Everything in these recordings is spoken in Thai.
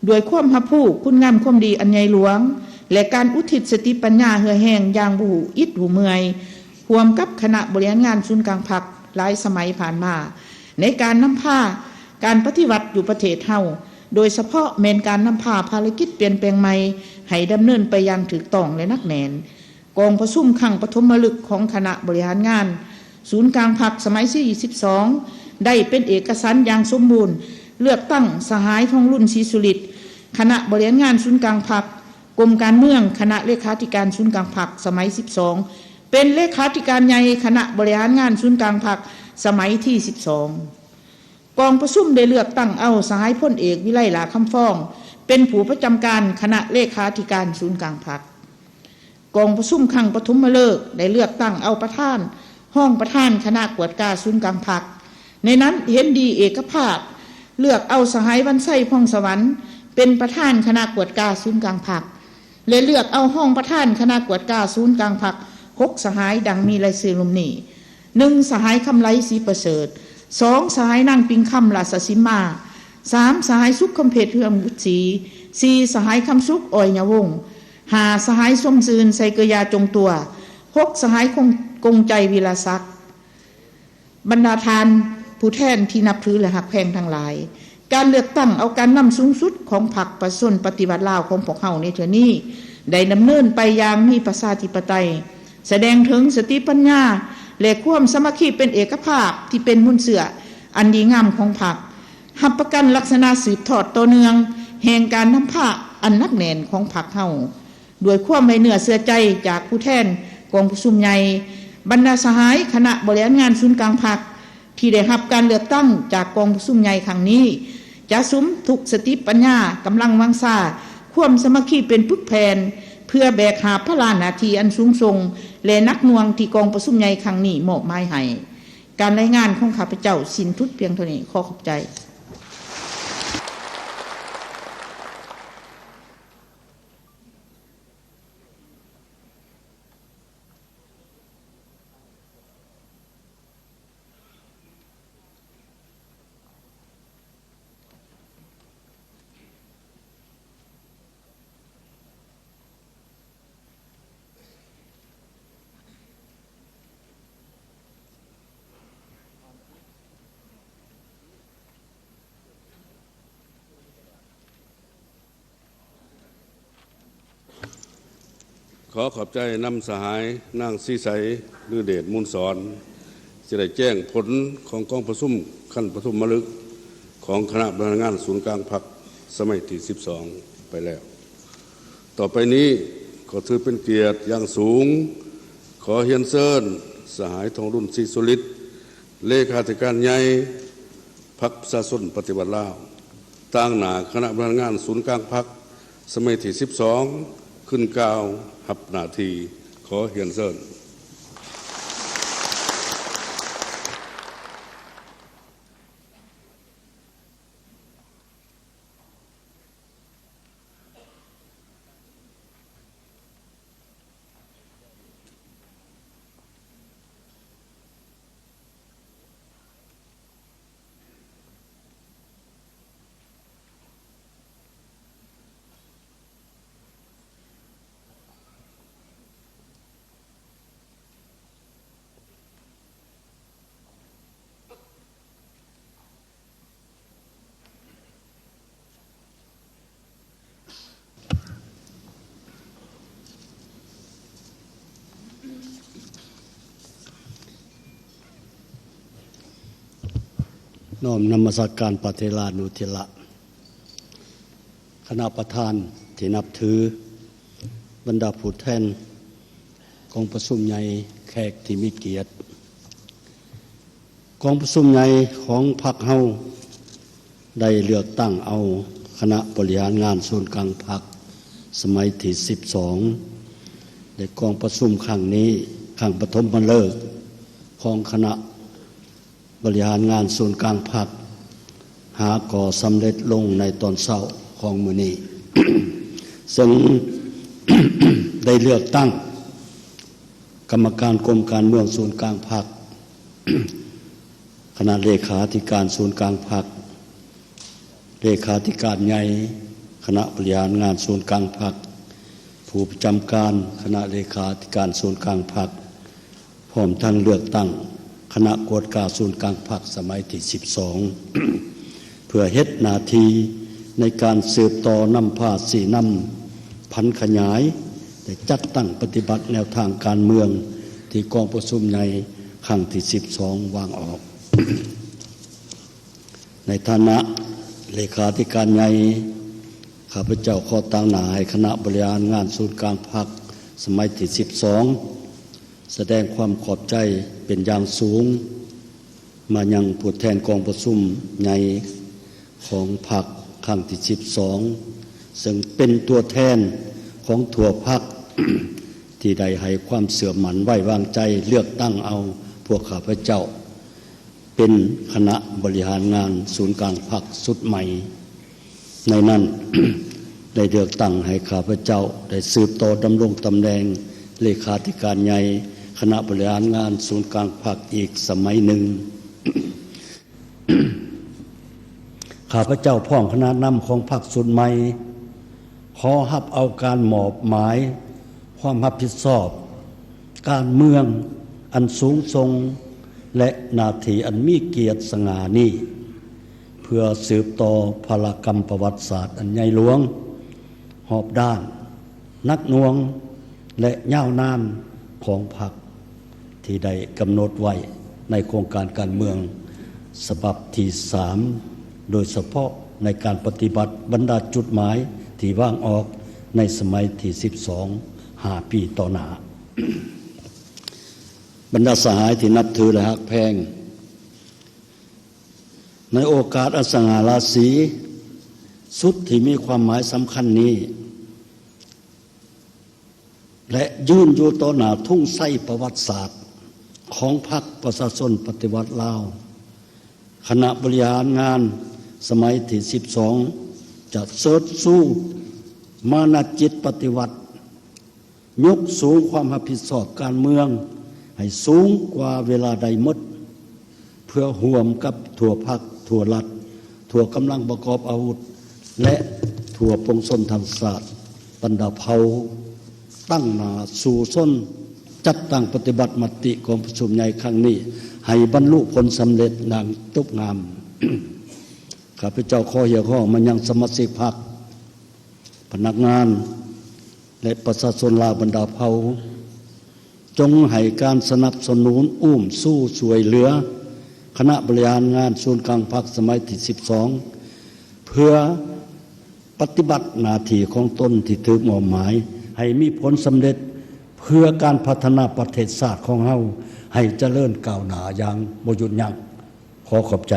ด้วยความรับผู้คุณงามความดีอันใหญ่หลวงและการอุทิศสติปัญญาเหือแห้งอย่างบ่หูอิดหูเมื่อยร่วมกับคณะบริหารงานศูนย์กลางพรรคหลายสมัยผ่านมาในการนำพาการปฏิวัติอยู่ประเทศเฮาโดยเฉพาะแม่นการนำพาภารกิจเปลี่ยนแปลงใหม่ให้ดำเนินไปอย่างถูกต้องและนักแน่นกองประชุมครั้งปฐมฤกษ์ของคณะบริหารงานศูนย์กลางพรรคสมัยที่22ได้เป็นเอกสารอย่างสมบูรณ์เลือกตั้งสหายทองรุ่นศรีสุฤทธิ์คณะบริหารงานศูนย์กลางพรรคกรมการเมืองคณะเลขาธิการศูนย์กลางพรรคสมัย12เป็นเลขาธิการใหญ่คณะบริหารงานศูนย์กลางพรรคสมัยที่12กองประชุมได้เลือกตั้งเอาสหายพลเอกวิไลหลาคำฟ้องเป็นผู้ประจำการคณะเลขาธิการศูนย์กลางพรรคกองประชุมครั้งปฐมฤกษ์ได้เลือกตั้งเอาประธานห้องประธานคณะกวดกาศูนย์กลางพรรคในนั้นเห็นดีเอกภาพเลือกเอาสหายวันไส้พองสวรรค์เป็นประธานคณะกวดกาศูนย์กลางพรรคและเลือกเอาห้องประธานคณะกวดกาศูนย์กลางพรรค6สหายดังมีรายชื่อลงนี้1สหายคำไลศรีประเสริฐ2สหายนางปิงคำราชสิมา3สหายสุขคำเพชรเฮืองบุตรศรี4สหายคำสุขอ่อยยวงศ์5สหายสมซืนไซเกยาจงตัว6สหายกงใจวิลาศักดิ์บรรดาทานผู้แทนที่นับถือและหักแพงทั้งหลายการเลือกตั้งเอาการนำสูงสุดของพรรคประชาชนปฏิวัติลาวของพวกเฮาในเทื่อนี้ได้ดำเนินไปอย่างมีประชาธิปไตยแสดงถึงสติปัญญาและความสามัคคีเป็นเอกภาพที่เป็นมุ่นเสืออันดีงามของพรรคหับประกันลักษณะสืบทอดต่อเนื่องแห่งการนำผ้าอันนักแน่นของพรรคเฮาด้วยความไว้เนื้อเชื่อใจจากผู้แทนกองประชุมใหญ่บรรดาสหายคณะบริหารงานศูนย์กลางพรรคที่ได้รับการเลือกตั้งจากกองประชุมใหญ่ครั้งนี้จะสุมทุกสติปัญญากำลังวังซ่าความสามัคคีเป็นปึกแผ่นเพื่อแบกหาพระราชหน้าที่อันสูงส่งและนักหน่วงที่กองประชุมใหญ่ครั้งนี้มอบหมายให้การรายงานของข้าพเจ้าสิ้นทุดเพียงเท่านี้ขอขอบใจขอขอบใจนำสหายนางศรีใสลือเดชมูลสอนจะได้แจ้งผลของกองประชุมขั้นปฐมฤกษ์ของคณะบริหารงานศูนย์กลางพรรคสมัยที่12ไปแล้วต่อไปนี้ก็ถือเป็นเกียรติอย่างสูงขอเฮียนเซินสหายทองรุ่นศรีสุฤทธิ์เลขาธิการใหญ่พรรคประชาชนปฏิวัติลาวตั้งหน้าคณะบริหารงานศูนย์กลางพรรคสมัยที่12ขึ้นกล่าวหับหน้าที่ขอเฮียนเซินน้อมนมัสการพระเถรานุเถระคณะประธานที่นับถือบรรดาผู้แทนกองประชุมใหญ่แขกที่มีเกียรติกองประชุมใหญ่ของพรรคเฮาได้เลือกตั้งเอาคณะบริหารงานศูนย์กลางพรรคสมัยที่12ในกองประชุมครั้งนี้ครั้งปฐมฤกษ์ของคณะบริหารงานศูนย์กลางพรรคหาก่อสำเร็จลงในตอนเช้าของมื้อนี้ ซึ่ง ได้เลือกตั้งกรรมการกรมการเมืองศูนย์กลางพรรค คณะเลขาธิการศูนย์กลางพรรคเลขาธิการใหญ่ค คณะบริหารงานศูนย์กลางพรรคผู้ประจำการคณะเลขาธิการศูนย์กลางพรรคพร้อมทั้งเลือกตั้งคณะกวดกาศูนย์กลางพรรคสมัยที่12 เพื่อเฮ็ดหน้าที่ในการสืบต่อนำพาสีนำพันขยายได้จัดตั้งปฏิบัติแนวทางการเมืองที่กองประชุมใหญ่ครั้งที่12วางออก ในฐานะเลขาธิการใหญ่ข้าพเจ้าขอตั้งหน้าให้คณะบริหารงานศูนย์กลางพรรคสมัยที่12แสดงความขอบใจเป็นอย่างสูงมายังผู้แทนกองประชุมใหญ่ของพรรคครั้งที่12ซึ่งเป็นตัวแทนของทั่วพรรค ที่ได้ให้ความเสื่อมหมั่นไว้วางใจเลือกตั้งเอาพวกข้าพเจ้าเป็นคณะบริหารงานศูนย์กลางพรรคสุดใหม่ในนั้น ได้เลือกตั้งให้ข้าพเจ้าได้สืบต่อดำรงตำแหน่งเลขาธิการใหญ่คณะบริหารงานศูนย์กลางพรรคอีกสมัยหนึ่ง ข้าพเจ้าพ้องคณะนำของพรรคสุดใหม่ขอรับเอาการมอบหมายความรับผิดชอบการเมืองอันสูงส่งและหน้าที่อันมีเกียรติสง่านี้เพื่อสืบต่อพลกรรมประวัติศาสตร์อันใหญ่หลวงหอบด้านนักหน่วงและยาวนานของพรรคที่ได้กำหนดไว้ในโครงการการเมืองฉบับที่3โดยเฉพาะในการปฏิบัติบรรดาจุดหมายที่วางออกในสมัยที่12 5 ปีต่อหน้า บรรดาสหายที่นับถือและฮักแพงในโอกาสอันสง่าราศีสุดที่มีความหมายสำคัญนี้และยืนอยู่ต่อหน้าทุ่งไส้ประวัติศาสตร์ของพรรคประชาชนปฏิวัติลาวคณะบริหารงานสมัยที่12จะเสดสู้มานะจิตปฏิวัติยกสูงความรับผิดชอบการเมืองให้สูงกว่าเวลาใดหมดเพื่อห่วมกับทั่วพรรคทั่วรัฐทั่วกำลังประกอบอาวุธและทั่วปวงชนทางศาสตร์บรรดาเผ่าตั้งหน้าสู่ส้นจัดตั้งปฏิบัติมติของประชุมใหญ่ครั้งนี้ให้บรรลุผลสำเร็จดังตุกงาม ข้าพเจ้าขอเหี่ยวข้อมันยังสมาชิกพรรคพนักงานและประชาชนลาวบรรดาเผ่าจงให้การสนับสนุนอุ้มสู้ช่วยเหลือคณะบริหารงานศูนย์กลางพรรคสมัยที่12เพื่อปฏิบัติหน้าที่ของตนที่ถูกมอบหมายให้มีผลสำเร็จเพื่อการพัฒนาประเทศชาติของเฮาให้เจริญก้าวหน้าอย่างบ่หยุดยั้งขอขอบใจ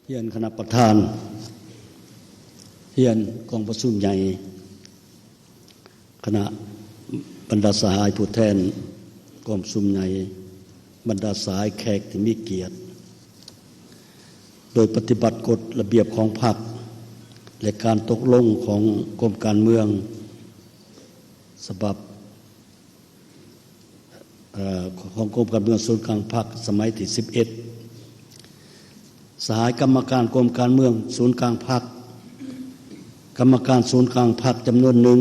เฮียนคณะประธานเฮียนกองประชุมใหญ่คณะบรรดาสหายผู้แทนกองประชุมใหญ่บรรดาสหายแขกที่มีเกียรติโดยปฏิบัติกฎระเบียบของพรรคและการตกลงของกรมการเมืองฉบับของกรมการเมืองศูนย์กลางพรรคสมัยที่11สหายกรรมการกรมการเมืองศูนย์กลางพรรคกรรมการศูนย์กลางพรรคจำนวนหนึ่ง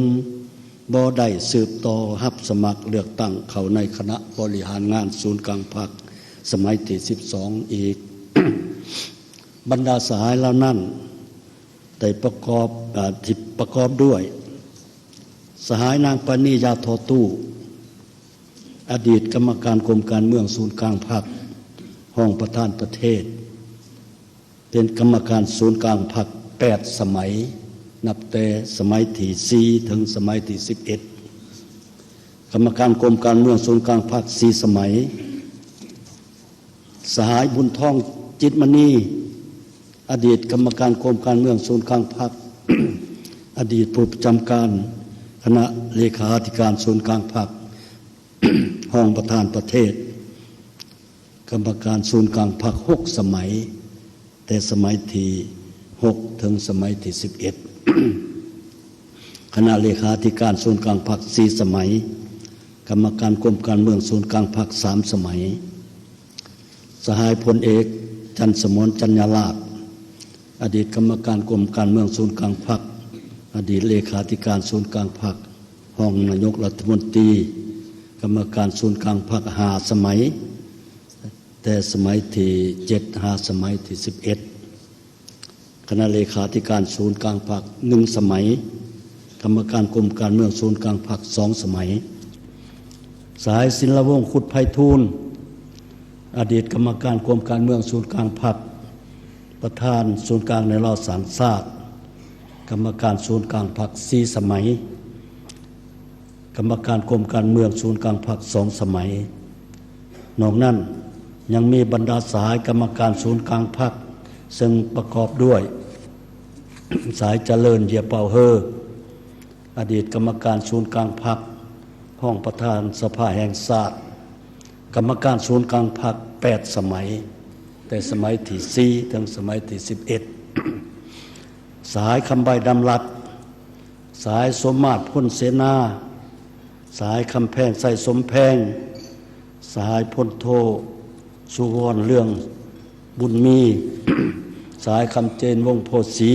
บ่ได้สืบต่อรับสมัครเลือกตั้งเข้าในคณะบริหารงานศูนย์กลางพรรคสมัยที่12อีก บรรดาสหายเหล่านั้นได้ประกอบด้วยสหายนางปณียาทอตู้อดีตกรรมการกรมการเมืองศูนย์กลางพรรคห้องประธานประเทศเป็นกรรมการศูนย์กลางพรรค8สมัยนับแต่สมัยที่4ถึงสมัยที่11กรรมการกรมการเมืองศูนย์กลางพรรค4สมัยสหายบุญทองจิตมณีอดีตกรรมการกรมการเมืองศูนย์กลางพรรค อดีตผู้ประจำการคณะเลขาธิการศูนย์กลางพรรค ห้องประธานประเทศกรรมการศูนย์กลางพรรค6สมัยแต่สมัยที่6ถึงสมัยที่11 คณะเลขาธิการศูนย์กลางพรรค4สมัยกรรมการกรมการเมืองศูนย์กลางพรรค3สมัย สหายพลเอกจันทร์สมรจัญญาลาภอดีตกรรมการกรมการเมืองศูนย์กลางพรรคอดีตเลขาธิการศูนย์กลางพรรคห้องนายกรัฐมนตรีกรรมการศูนย์กลางพรรค5 สมัยแต่สมัยที่7 5 สมัยที่11คณะเลขาธิการศูนย์กลางพรรค1 สมัยกรรมการกรมการเมืองศูนย์กลางพรรค2 สมัยสายศิลวงศ์ขุดไพฑูรย์อดีตกรรมการกรมการเมืองศูนย์กลางพรรคประธานศูนย์กลางในรอบสังชาติกรรมการศูนย์กลางพรรค4 สมัยกรรมการกรมการเมืองศูนย์กลางพรรค2 สมัยนอกนั้นยังมีบรรดาสายกรรมการศูนย์กลางพรรคซึ่งประกอบด้วย สายเจริญเยียเป่าเฮออดีตกรรมการศูนย์กลางพรรคห้องประธานสภาแห่งชาติกรรมการศูนย์กลางพรรค8 สมัยแต่สมัยที่4ถึงสมัยที่11สายคำใบดำรัดสายสมมาตรพ้นเสนาสายคำแพงใส่สมแพงสายพ้นโทสุวรรณเรื่องบุญมี สายคำเจนวงโพสี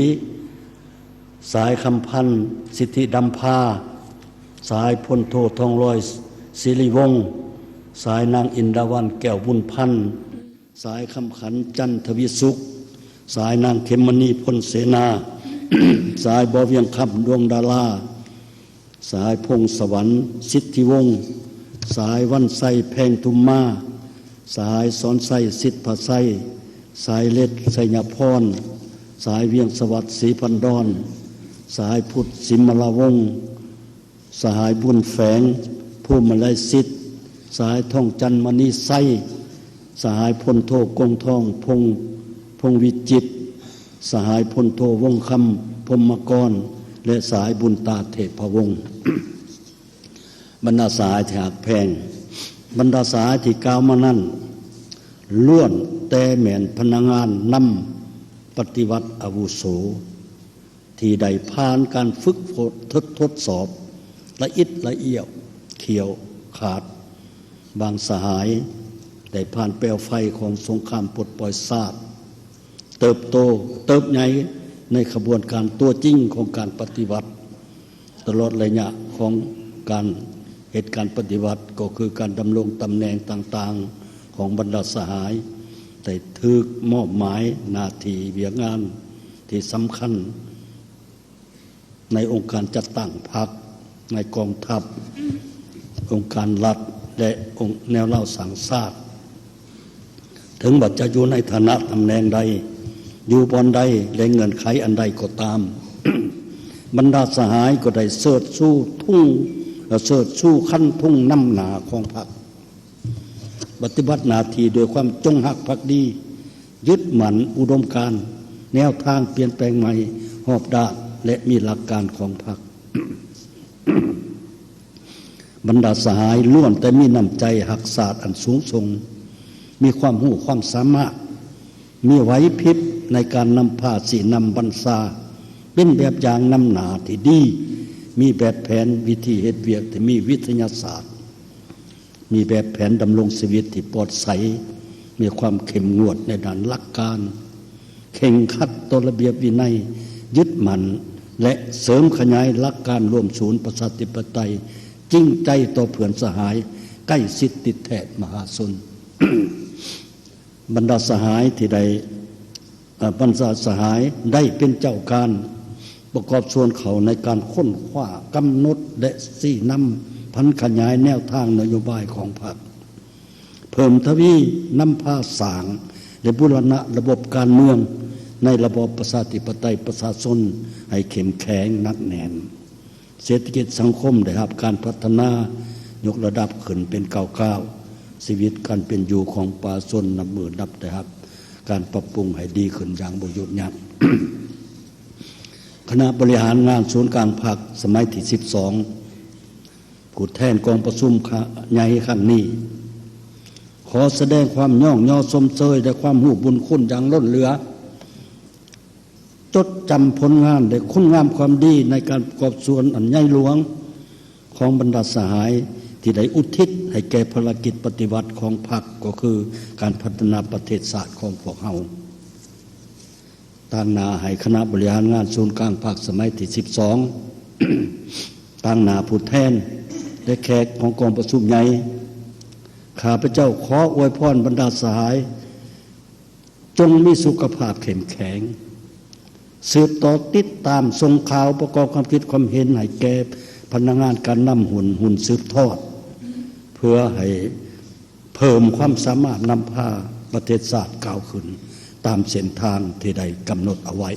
สายคำพันธ์สิทธิดำพาสายพ้นโททองลอยศิริวงศ์สายนางอินดาวันแก้วบุญพันธ์สายคำขันจันทวิสุขสายนางเขมณีพ้นเสนา สายบ่อเวียงคำดวงดาราสายพงสวรรค์สิทธิวงศ์สายวันไสแพงทุมมาสายสอนไสสิทธิภาไสสายเล็ดไสยพรสายเวียงสวัสดิ์ศรีพันดอนสายพุทธสิมลาวงศ์สายบุญแฝงผู้มาลัยสิทธิ์สายท่องจันมณีไสสายพลโทกงทองพงวิจิตรสายพลโทวงคำพรหมกรและสายบุญตาเทพวงศ์ บรรดาสายที่หักแพงบรรดาสายที่กล่าวมานั้นล้วนแต่แม่นพนักงานนำปฏิวัติอาวุโสที่ได้ผ่านการฝึกฝนทดสอบละเอียดเขียวขาดบางสหายได้ผ่านเปลวไฟของสงครามปลดปล่อยชาติเติบใหญ่ในขบวนการตัวจริงของการปฏิวัติตลอดระยะของการเหตุการณ์ปฏิวัติก็คือการดำรงตำแหน่งต่างๆของบรรดาสหายแต่ถูกมอบหมายหน้าที่เวียงานที่สำคัญในองค์การจัดตั้งพรรคในกองทัพองค์การรัฐและองค์แนวเล่าสังชาติถึงบัดจะอยู่ในฐานะตำแหน่งใดอยู่บนใดและเงื่อนไขอันใดก็ตาม บรรดาสหายก็ได้เสิร์ชสู้ขั้นทุ่งน้ำหนาของพรรคปฏิบัติหน้าที่โดยความจงรักภักดียึดมั่นอุดมการณ์แนวทางเปลี่ยนแปลงใหม่รอบด้านและมีหลักการของพรรค บรรดาสหายล้วนแต่มีน้ำใจหักศาสตร์อันสูงส่งมีความรู้ความสามารถมีไหวพริบในการนำพาสีนำบรรษาเป็นแบบอย่างนำหนาที่ดีมีแบบแผนวิธีเหตุเวียกที่มีวิทยาศาสตร์มีแบบแผนดำรงชีวิตที่ปลอดใสมีความเข้มงวดในด้านหลักการเข่งขัดต่อระเบียบวินัยยึดมั่นและเสริมขยายหลักการร่วมศูนย์ประชาธิปไตยจริงใจต่อเพื่อนสหายใกล้ชิดติดแท้มหาชน บรรดาสหายที่ได้บรรดาสหายได้เป็นเจ้าการประกอบส่วนเขาในการค้นคว้ากำหนดและชี้นำพันขยายแนวทางนโยบายของพรรคเพิ่มทวีนำพาสร้างและบูรณะระบบการเมืองในระบอบประชาธิปไตยประชาชนให้เข้มแข็งหนักแน่นเศรษฐกิจสังคมได้รับการพัฒนายกระดับขึ้นเป็นก้าวชีวิตการเป็นอยู่ของประชาชนนับหมื่นนับได้รับการปรับปรุงให้ดีขึ้นอย่างบ่หยุดยั้ง คณะบริหารงานศูนย์กลางพรรคสมัยที่12ผู้แทนกองประชุมใหญ่ครั้งนี้ขอแสดงความย่องย่อสมเชยและความรู้บุญคุณอย่างล้นเหลือจดจำผลงานและคุณงามความดีในการประกอบส่วนอันใหญ่หลวงของบรรดาสหายท ที่ได้อุทิศให้แก่ภารกิจปฏิวัติของพรรคก็คือการพัฒนาประเทศชาติของพวกเฮาตั้งหน้าให้คณะบริหารงานศูนย์กลางพรรคสมัยที่12 ตั้งหน้าผู้แทนและแขกของกองประชุมใหญ่ข้าพเจ้าขออวยพรบรรดาสหายจงมีสุขภาพเข้มแข็งสืบต่อติดตามส่งข่าวประกอบความคิดความเห็นให้แก่พนักงานการนำหุ่นสืบทอดเพื่อให้เพิ่มความสามารถนำพาประเทศชาติก้าวขึ้นตามเส้นทางที่ได้กำหนดเอาไว้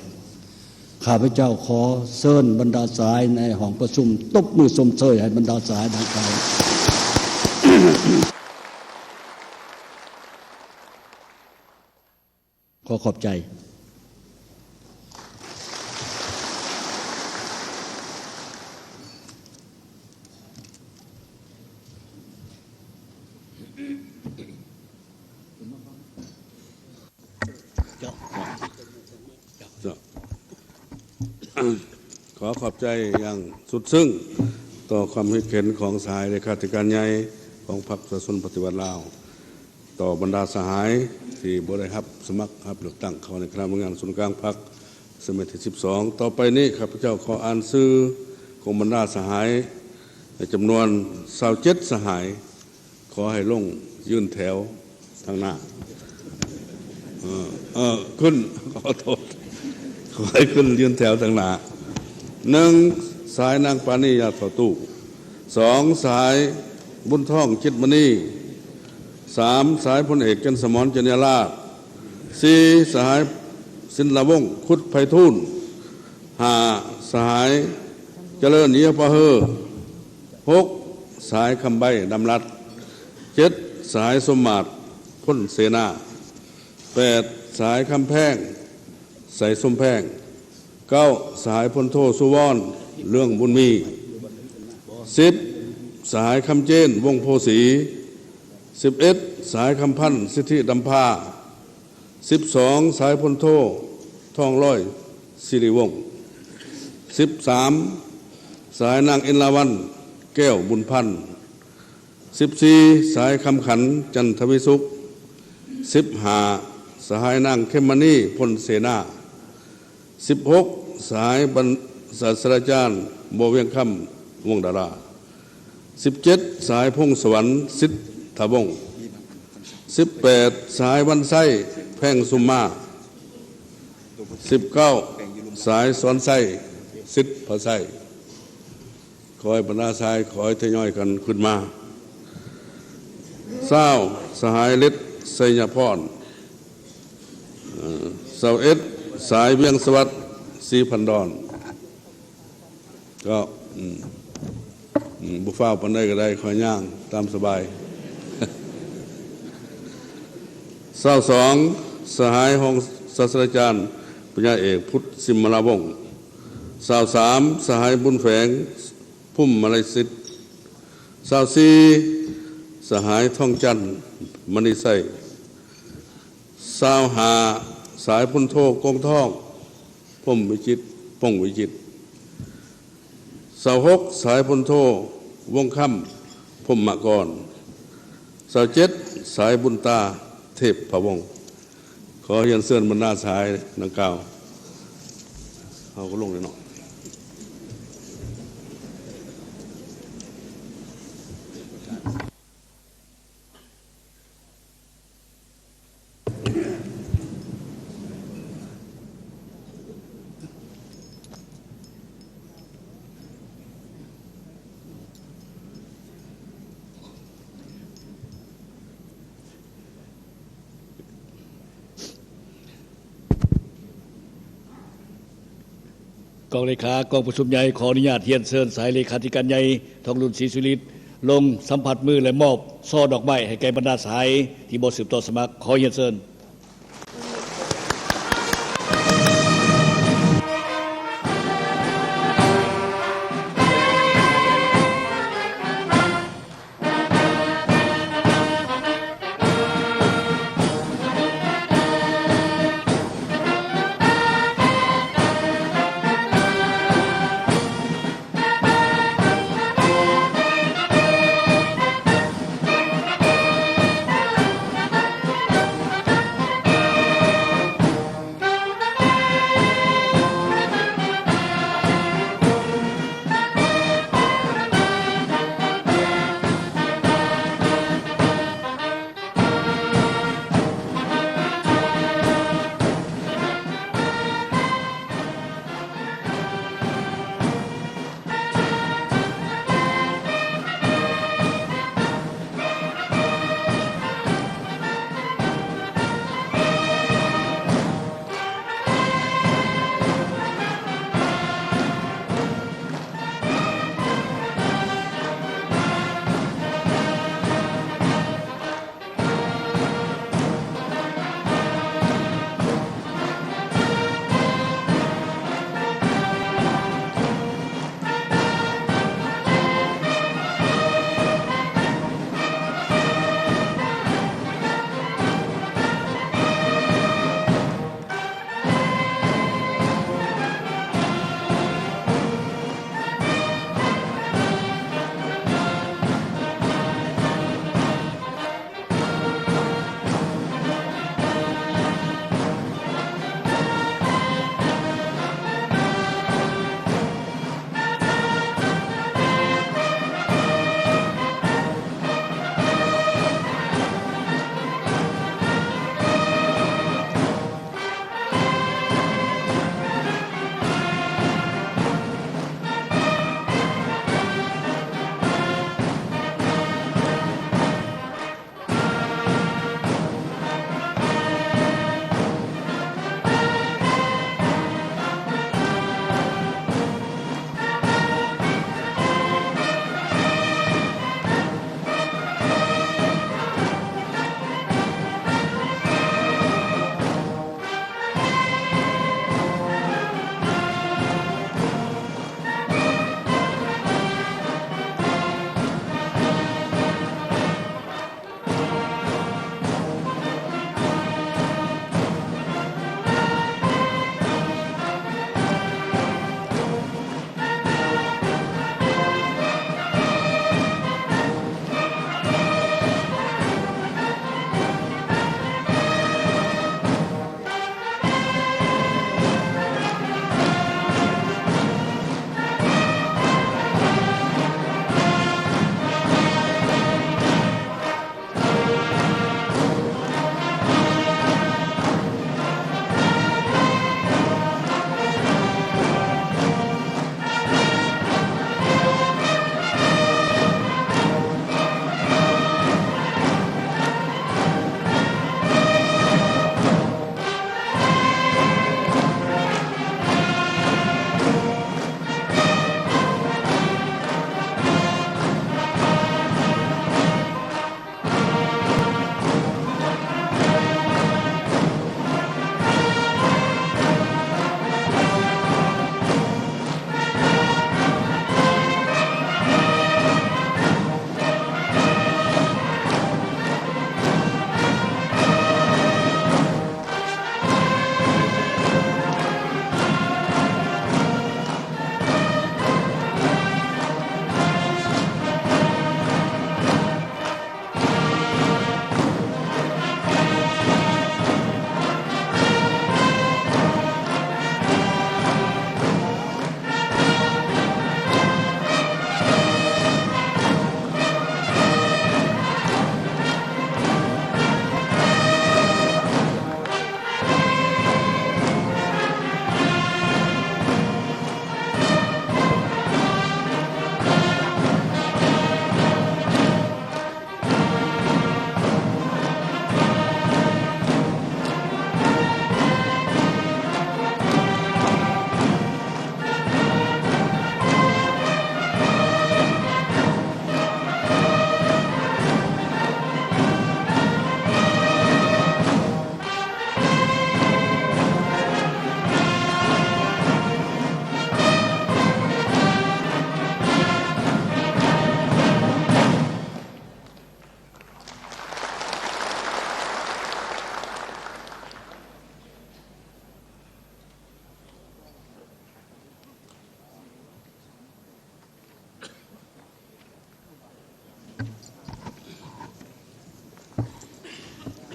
ข้าพเจ้าขอเชิญบรรดาสายในห้องประชุมตบมือชมเชยให้บรรดาสายดังกล่าว ขอขอบใจขอขอบใจอย่างสุดซึ้งต่อความคิดเห็นของสหายเลขาธิการใหญ่ของพรรคประชาชนปฏิวัติลาวต่อบรรดาสหายที่บ่ได้รับสมัครรับเลือกตั้งเข้าในคณะทำงานศูนย์กลางพรรคสมัยที่12ต่อไปนี้ข้าพเจ้าขออ่านชื่อของบรรดาสหายในจำนวน27สหายขอให้ลงยื่นแถวทางหน้าขึ้นขอโทษขอให้ขึ้นยื่นแถวทางหน้า1สายนางปานียาต่อตู้2สายบุญท่องจิตมณี3สายพลเอกจันทร์สมรจันยราช4สหายสินละวงศ์คุดไพฑูรย์5สหายเจริญเยียพะเฮอ6สายคำใบดำรัด7สายสมมาตรพ้นเสนา8สายคำแพงใส่สมแพง9สายพลโทสุวรรณเรื่องบุญมี10สายคำเจนวงโพสี11สายคำพันธ์สิทธิดำพา12สายพลโททองร้อยสิริวงศ์13สายนางอินลาวันแก้วบุญพันธ์14สายคำขันจันทวิสุข15สหายนางเข้มมณีพลเสนา16สายบรรศาสตราจารย์โบเวียงคำวงดารา17สายพงสวรรค์สิทธวงศ์18สายวันไส้แพ่งสุมมา19สายสอนไส้สิทธพระไส้ขอให้บรรดาสายขอให้ทยอยกันขึ้นมาเศร้าสหายฤทธิ์ไสยพร21สายเวียงสวัสดิ์ศรีพันดอนก็บุฟ้าปันได้ก็ได้คอยย่างตามสบาย22สหายห้องศาสตราจารย์ปัญญาเอกพุทธสิมลาวงศ์23สหายบุญแฝงพุ่มมาลัยสิทธิ์24สหายท่องจันทร์มณีไส้25สายพลโทกงท่องพุ่มวิจิตพงวิจิต26สายพลโทวงค่ำพุ่มมะกร27สายบุญตาเทพพะวงศ์ขอเรียนเชิญบรรดาสายดังกล่าวเขาก็ลงเลยเนาะ กองเลขากองประชุมใหญ่ขออนุญาตเทียนเชิญสายเลขาธิการใหญ่ทองรุ่นศรีสุริตลงสัมผัสมือและมอบช่อดอกไม้ให้แก่บรรดาสายที่บ่สืบต่อสมัครขอเทียนเชิญ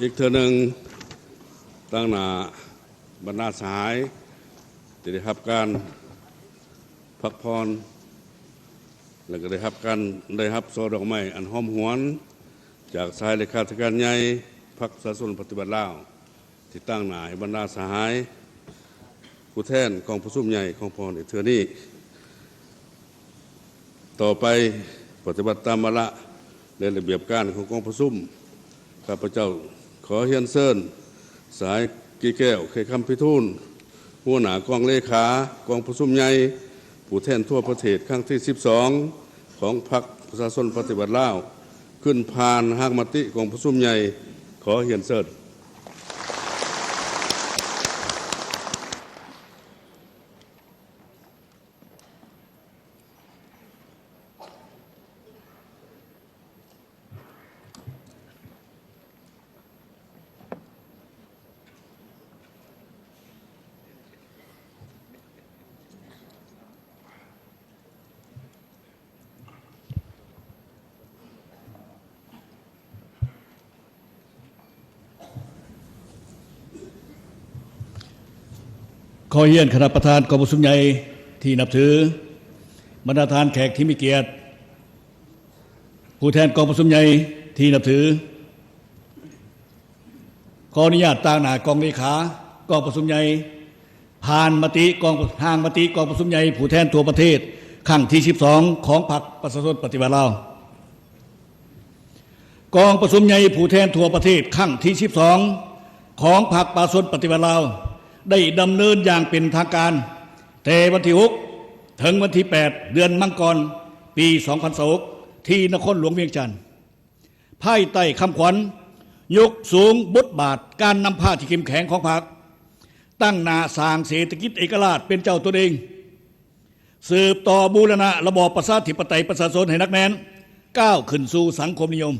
อีกเทื่อหนึ่งตั้งหน้าบรรดาสหายที่ได้รับการพักผ่อนและก็ได้รับซอดอกไม้อันหอมหวนจากสายเลขาธิการใหญ่พรรคประชาชนปฏิบัติลาวที่ตั้งหน้าให้บรรดาสหายผู้แทนกองประชุมใหญ่ของพรเทื่อนี้ต่อไปปฏิบัติตามวาระและระเบียบการของกองประชุมข้าพเจ้าขอเฮียนเซิญสายกีแก้วเคยคำพิทูลหัวหน้ากองเลขากองประชุมใหญ่ผู้แทนทั่วประเทศครั้งที่12ของพรรคประชาชนปฏิบัติลาวขึ้นผ่านหากมติกองประชุมใหญ่ขอเฮียนเซิญขอเยี่ยนคณะประธานกองประชุมใหญ่ที่นับถือบรรดาทานแขกที่มีเกียรติผู้แทนกองประชุมใหญ่ที่นับถือขออนุญาตตั้งหน้ากองเลขากองประชุมใหญ่ผ่านมติกองทางมติกองประชุมใหญ่ผู้แทนทั่วประเทศครั้งที่12ของพรรคประชาชนปฏิบัติลาวกองประชุมใหญ่ผู้แทนทั่วประเทศครั้งที่12ของพรรคประชาชนปฏิบัติลาวได้ดำเนินอย่างเป็นทางการแต่วันที่6ถึงวันที่8เดือนมังกรปี2026ที่นครหลวงเวียงจันทร์ภายใต้คำขวัญยกสูงบทบาทการนำพาที่เข้มแข็งของพรรคตั้งหน้าสร้างเศรษฐกิจเอกราชเป็นเจ้าตัวเองสืบต่อบูรณะระบอบประชาธิปไตยประชาชนให้นักแน่นก้าวขึ้นสู่สังคมนิยม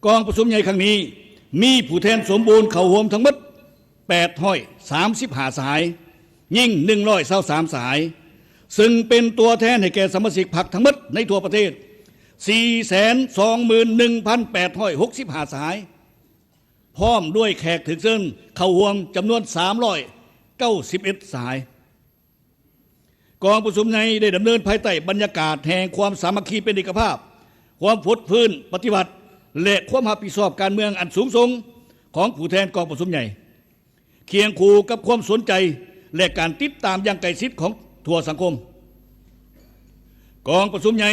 กองประชุมใหญ่ครั้งนี้มีผู้แทนสมบูรณ์เข้าร่วมทั้งหมด835 สหายยิ่ง123 สหายซึ่งเป็นตัวแทนให้แก่สมาชิกพรรคทั้งหมดในทั่วประเทศ 421,865 สหายพร้อมด้วยแขกถึกเชิญเข้าร่วมจำนวน391 สหายกองประชุมใหญ่ได้ดำเนินภายใต้บรรยากาศแห่งความสามัคคีเป็นเอกภาพความพดพื้นปฏิบัติและความรับผิดชอบการเมืองอันสูงส่งของผู้แทนกองประชุมใหญ่เคียงคู่กับความสนใจและการติดตามอย่างใกล้ชิดของทั่วสังคมกองประชุมใหญ่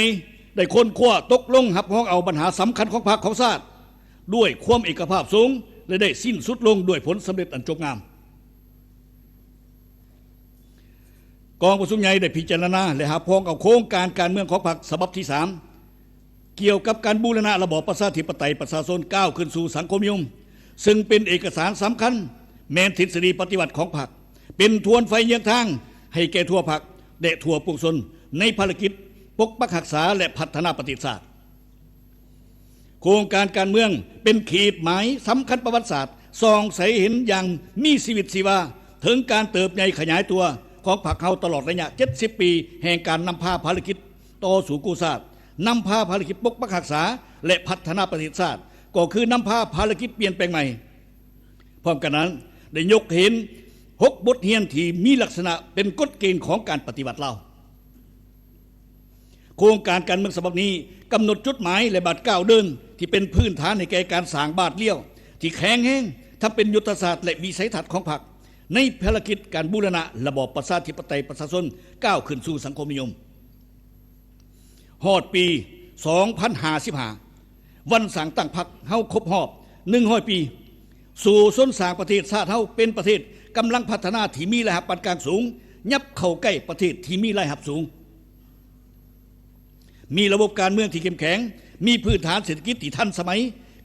ได้ค้นคว้าตกลงหับห้องเอาปัญหาสำคัญของพรรคของชาติด้วยความเอกภาพสูงและได้สิ้นสุดลงด้วยผลสำเร็จอันงดงามกองประชุมใหญ่ได้พิจารณาและหับห้องเอาโครงการเมืองของพรรคฉบับที่3เกี่ยวกับการบูรณะระบอบประชาธิปไตยประชาชนก้าวขึ้นสู่สังคมนิยมซึ่งเป็นเอกสารสำคัญแม้นทฤษฎีปฏิบัติของพรรคเป็นทวนไฟเยือกทางให้แก่ทั่วพรรคและทั่วปวงชนในภารกิจปกปักรักษาและพัฒนาประเทศชาติโครงการเมืองเป็นขีดหมายสำคัญประวัติศาสตร์ส่องใสเห็นอย่างมีชีวิตชีวาถึงการเติบใหญ่ขยายตัวของพรรคเราตลอดระยะ70 ปีแห่งการนำพาภารกิจต่อสู่กู้ชาตินำพาภารกิจปกปักรักษาและพัฒนาประเทศชาติก็คือนำพาภารกิจเปลี่ยนแปลงใหม่พร้อมกันนั้นได้ยกเห็น6 บทเรียนที่มีลักษณะเป็นกฎเกณฑ์ของการปฏิบัติเราโครงการเมืองฉบับนี้กำหนดจุดหมายและบาทก้าวเดินที่เป็นพื้นฐานในการสร้างบาทเลี้ยวที่แข็งแรงถ้าเป็นยุทธศาสตร์และวิสัยทัศน์ของพรรคในภารกิจการบูรณะระบอบประชาธิปไตยประชาชนก้าวขึ้นสู่สังคมนิยมฮอดปี2055วันสั่งตั้งพรรคเฮาครบรอบ100 ปีสู่ส้นสร้างประเทศชาติเฮาเป็นประเทศกำลังพัฒนาที่มีรายรับปานกลางสูงยับเข้าใกล้ประเทศที่มีรายรับสูงมีระบบการเมืองที่เข้มแข็งมีพื้นฐานเศรษฐกิจที่ทันสมัย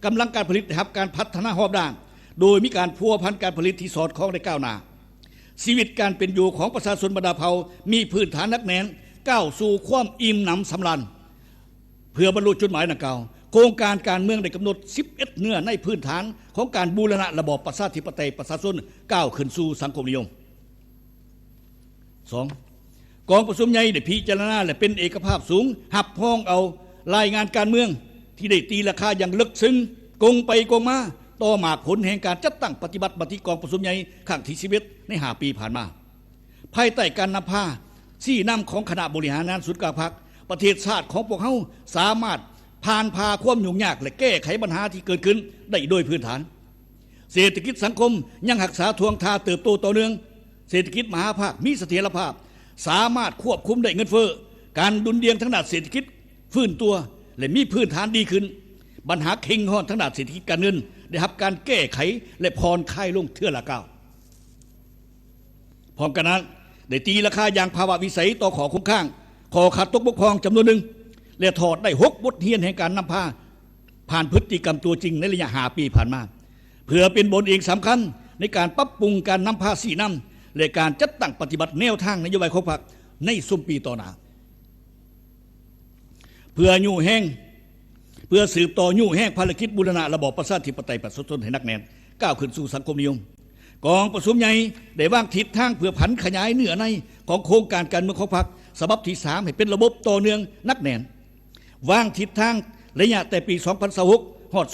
กำลังการผลิตได้รับการพัฒนารอบด้านโดยมีการพัวพันการผลิตที่สอดคล้องได้ก้าวหน้าชีวิตการเป็นอยู่ของประชาชนบรรดาเผ่ามีพื้นฐานหนักแน่นก้าวสู่ความอิ่มหนำสำราญเพื่อบรรลุจุดหมายดังกล่าวโครงการเมืองได้กำหนด11เนื้อในพื้นฐานของการบูรณะระบอบประชาธิปไตยประชาชนก้าวขึ้นสู่สังคมนิยม 2. กองประชุมใหญ่ได้พิจารณาและเป็นเอกภาพสูงหับพ้องเอารายงานการเมืองที่ได้ตีราคาอย่างลึกซึ้ง กงไปกงมาต่อมาผลแห่งการจัดตั้งปฏิบัติบัติกองประชุมใหญ่ครั้งที่11ใน5 ปีผ่านมาภายใต้การนำพาซี่นำของคณะบริหารงานศูนย์กลางพรรคประเทศชาติของพวกเขาสามารถผ่านพาความยุ่งยากและแก้ไขปัญหาที่เกิดขึ้นได้โดยพื้นฐานเศรษฐกิจสังคมยังรักษาทวงท่าเติบโตต่อเนื่องเศรษฐกิจมหาภาคมีเสถียรภาพสามารถควบคุมได้เงินเฟ้อการดุลเดียงทางด้านเศรษฐกิจฟื้นตัวและมีพื้นฐานดีขึ้นปัญหาเข่งห้อนทางด้านเศรษฐกิจการเงินได้รับการแก้ไขและผ่อนคลายลงเทื่อละก้าวพร้อมกันนั้นได้ตีราคาอย่างภาวะวิสัยต่อขอคุ้มข้างขอขาดตกบกพร่องจำนวนหนึ่งและถอดได้6 บทเรียนแห่งการนำพาผ่านพฤติกรรมตัวจริงในระยะ5 ปีผ่านมาเพื่อเป็นบทเรียนสำคัญในการปรับปรุงการนำพาสี่นำและการจัดตั้งปฏิบัติแนวทางนโยบายของพรรคในสุ่มปีต่อหน้าเพื่อสืบต่อยุ่แห้งภารกิจบูรณะระบอบประชาธิปไตยประชาชนให้นักแน่นก้าวขึ้นสู่สังคมนิยมกองประชุมใหญ่ได้วางทิศทางเพื่อผันขยายเนื้อในของโครงการการเมืองของพรรคฉบับที่3ให้เป็นระบบต่อเนื่องนักแน่นวางทิศทางระยะแต่ปี2026ฮอด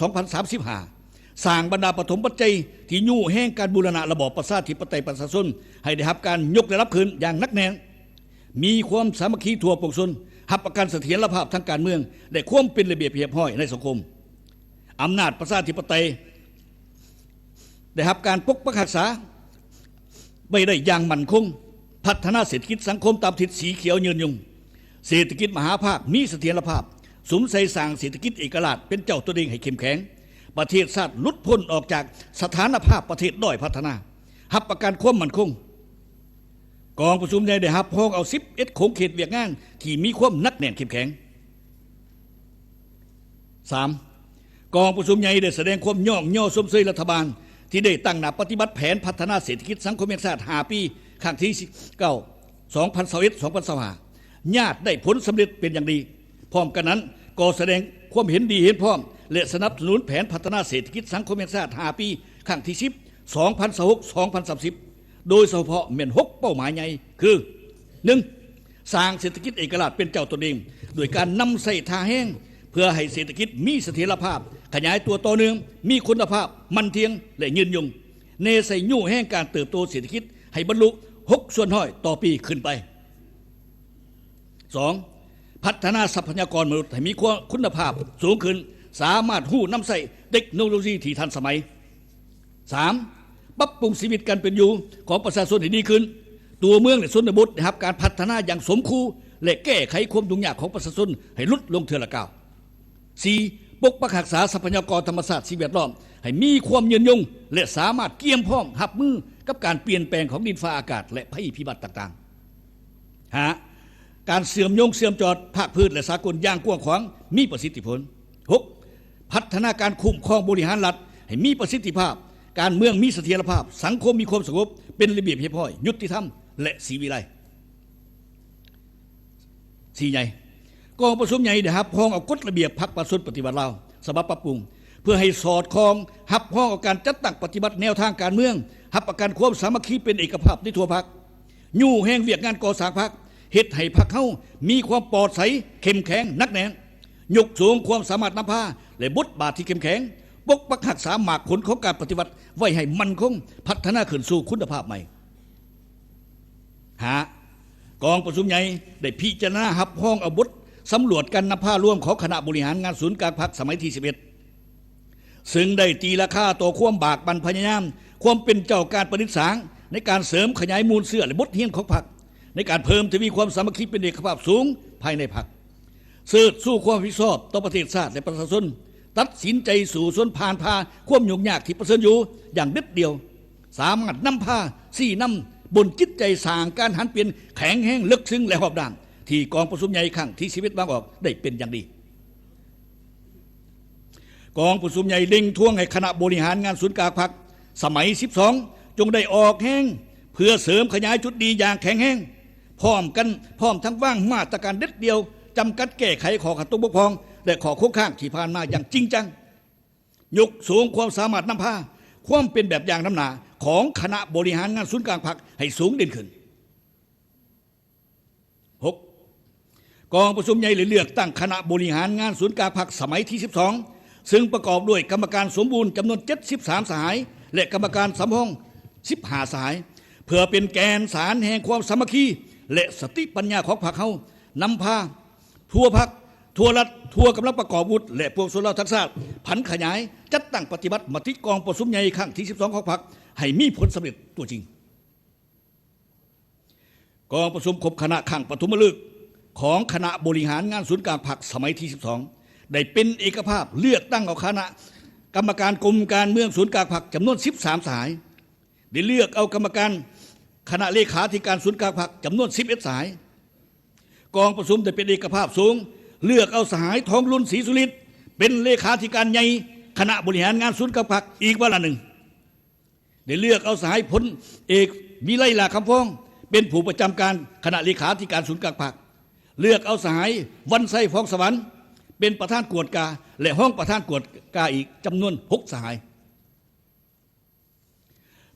2035สร้างบรรดาปฐมปัจจัยที่ยุ่แห้งการบูรณะระบอบประชาธิปไตยประชาชนให้ได้รับการยกระดับขึ้นอย่างนักแน่นมีความสามัคคีทั่วปวงชนหับประกันเสถียรภาพทางการเมืองและความเป็นระเบียบเรียบร้อยในสังคมอำนาจประชาธิปไตยได้รับการปกปักรักษาไม่ได้อย่างมั่นคงพัฒนาเศรษฐกิจสังคมตามทิศสีเขียวยืนยงเศรษฐกิจมหาภาคมีเสถียรภาพสมใส่สร้างเศรษฐกิจเอกราชเป็นเจ้าตัวเองให้เข้มแข็งประเทศชาติหลุดพ้นออกจากสถานภาพประเทศด้อยพัฒนาหับประกันความมั่นคงกองประชุมใหญ่ได้รับพ้องเอา11โครงเขตเวียกงานที่มีความนักแน่นเข้มแข็ง 3. กองประชุมใหญ่ได้แสดงความย่อสมเสยรัฐบาลที่ได้ตั้งหน้าปฏิบัติแผนพัฒนาเศรษฐกิจสังคมแห่งชาติ5 ปีครั้งที่9 2021-2025ญาติได้ผลสำเร็จเป็นอย่างดีพร้อมกันนั้นก็แสดงความเห็นดีเห็นพร้อมและสนับสนุนแผนพัฒนาเศรษฐกิจสังคมแห่งชาติ5 ปีครั้งที่10 2026-2030โดยเฉพาะเม่น6 เป้าหมายใหญ่คือ 1. สร้างเศรษฐกิจเอกราชเป็นเจ้าตนเองโดยการนำใส่ท่าแห้งเพื่อให้เศรษฐกิจมีเสถียรภาพขยายตัวต่อเนื่องมีคุณภาพมั่นเที่ยงและยืนยงเนใส่ยุ่แห่งการเติบโตเศรษฐกิจให้บรรลุ6% ต่อปีขึ้นไป 2. พัฒนาทรัพยากรมนุษย์ให้มีคุณภาพสูงขึ้นสามารถหู้นำใส่เทคโนโลยีที่ทันสมัย 3. ปรับปรุงชีวิตการเป็นอยู่ของประชาชนให้ดีขึ้นตัวเมืองและชนบทได้รับการพัฒนาอย่างสมคูและแก้ไขความยุ่งยากของประชาชนให้ลดลงเทื่อละก้าว 4. ปกปักรักษาทรัพยากรธรรมชาติสิ่งแวดล้อมให้มีความยืนยงและสามารถเกี่ยมพร้อมรับมือกับการเปลี่ยนแปลงของดินฟ้าอากาศและภัยพิบัติต่างๆ การเสื่อมจอดภาคพื้นและสากลอย่างกว้างขวางมีประสิทธิผล 6. พัฒนาการคุ้มครองบริหารรัฐให้มีประสิทธิภาพการเมืองมีเสถียรภาพสังคมมีความสงบเป็นระเบียบเรียบร้อยยุติธรรมและศรีวิไล 4. ใหญ่กองประชุมใหญ่ได้รับพ้องเอากฎระเบียบพรรคประชาชนปฏิบัติลาวฉบับปรับปรุงเพื่อให้สอดคล้องรับพ้องเอาการจัดตั้งปฏิบัติแนวทางการเมืองรับประกันความสามัคคีเป็นเอกภาพในทั่วพรรคยู่แห่งเวียกงานก่อสร้างพรรคเฮ็ดให้พรรคเฮามีความปลอดใสเข้มแข็งนักแน่นยกสูงความสามารถนำพาและบทบาทที่เข้มแข็งปกปักรักษาหมากผลของการปฏิบัติไว้ให้มั่นคงพัฒนาขึ้นสู่คุณภาพใหม่กองประชุมใหญ่ได้พิจารณารับพ้องเอาบทสำรวจการนำพาร่วมของคณะบริหารงานศูนย์กลางพรรคสมัยที่11ซึ่งได้ตีราคาต่อความบากบั่นพยายามความเป็นเจ้าการประดิษฐ์สางในการเสริมขยายมูลเสื่อและบทเรียนของพรรคในการเพิ่มทวีความสามัคคีเป็นเอกภาพสูงภายในพรรคสืบสู้ความรับผิดชอบต่อประเทศชาติและประชาชนตัดสินใจสู่ส่วนผ่านพาความยุ่งยากที่ประเสริฐอยู่อย่างเด็ดเดียวสามารถนำพาสี่นำบนจิตใจสร้างการหันเปลี่ยนแข็งแห้งลึกซึ้งและหอบด้านที่กองประชุมใหญ่ครั้งที่ชีวิตบางออกได้เป็นอย่างดีกองประชุมใหญ่เล็งท่วงให้คณะบริหารงานศูนย์กลางพรรคสมัย12จงได้ออกแห้งเพื่อเสริมขยายจุดดีอย่างแข็งแห้งพร้อมทั้งว่างมาตรการเด็ดเดียวจำกัดแก้ไขข้อขัดตกบกพร่องและข้อโค้งข้างที่ผ่านมาอย่างจริงจังยกสูงความสามารถนำพาความเป็นแบบอย่างน้ำหนาของคณะบริหารงานศูนย์กลางพรรคให้สูงเด่นขึ้น 6. กองประชุมใหญ่เลือกตั้งคณะบริหารงานศูนย์กลางพรรคสมัยที่ ซึ่งประกอบด้วยกรรมการสมบูรณ์จำนวน73สหายและกรรมการสำรอง15สหายเพื่อเป็นแกนสารแห่งความสามัคคีและสติปัญญาของพรรคเฮานำพาทั่วพรรคทั่วรัฐทั่วกำลังประกอบวุฒิและพวกส่วนเราทักษะผันขยายจัดตั้งปฏิบัติมติกองประชุมใหญ่ครั้งที่12ของพรรคให้มีผลสำเร็จตัวจริงกองประชุมครบคณะขั้งปฐมฤกษ์ของคณะบริหารงานศูนย์กลางพรรคสมัยที่12ได้เป็นเอกภาพเลือกตั้งเอาคณะกรรมการกรมการเมืองศูนย์กลางพรรคจำนวน13สหายได้เลือกเอากรรมการคณะเลขาธิการศูนย์กลางพรรคจำนวน11สหายกองประชุมได้เป็นเอกภาพสูงเลือกเอาสหายทองรุ่นศรีสุริตเป็นเลขาธิการใหญ่คณะบริหารงานศูนย์กลางพรรคอีกวาระหนึ่งได้เลือกเอาสหายพลเอกวิไลลาคำพ้องเป็นผู้ประจำการคณะเลขาธิการศูนย์กลางพรรคเลือกเอาสหายวันไซฟองสวรรค์เป็นประธานกวดกาและห้องประธานกวดกาอีกจำนวน6สหาย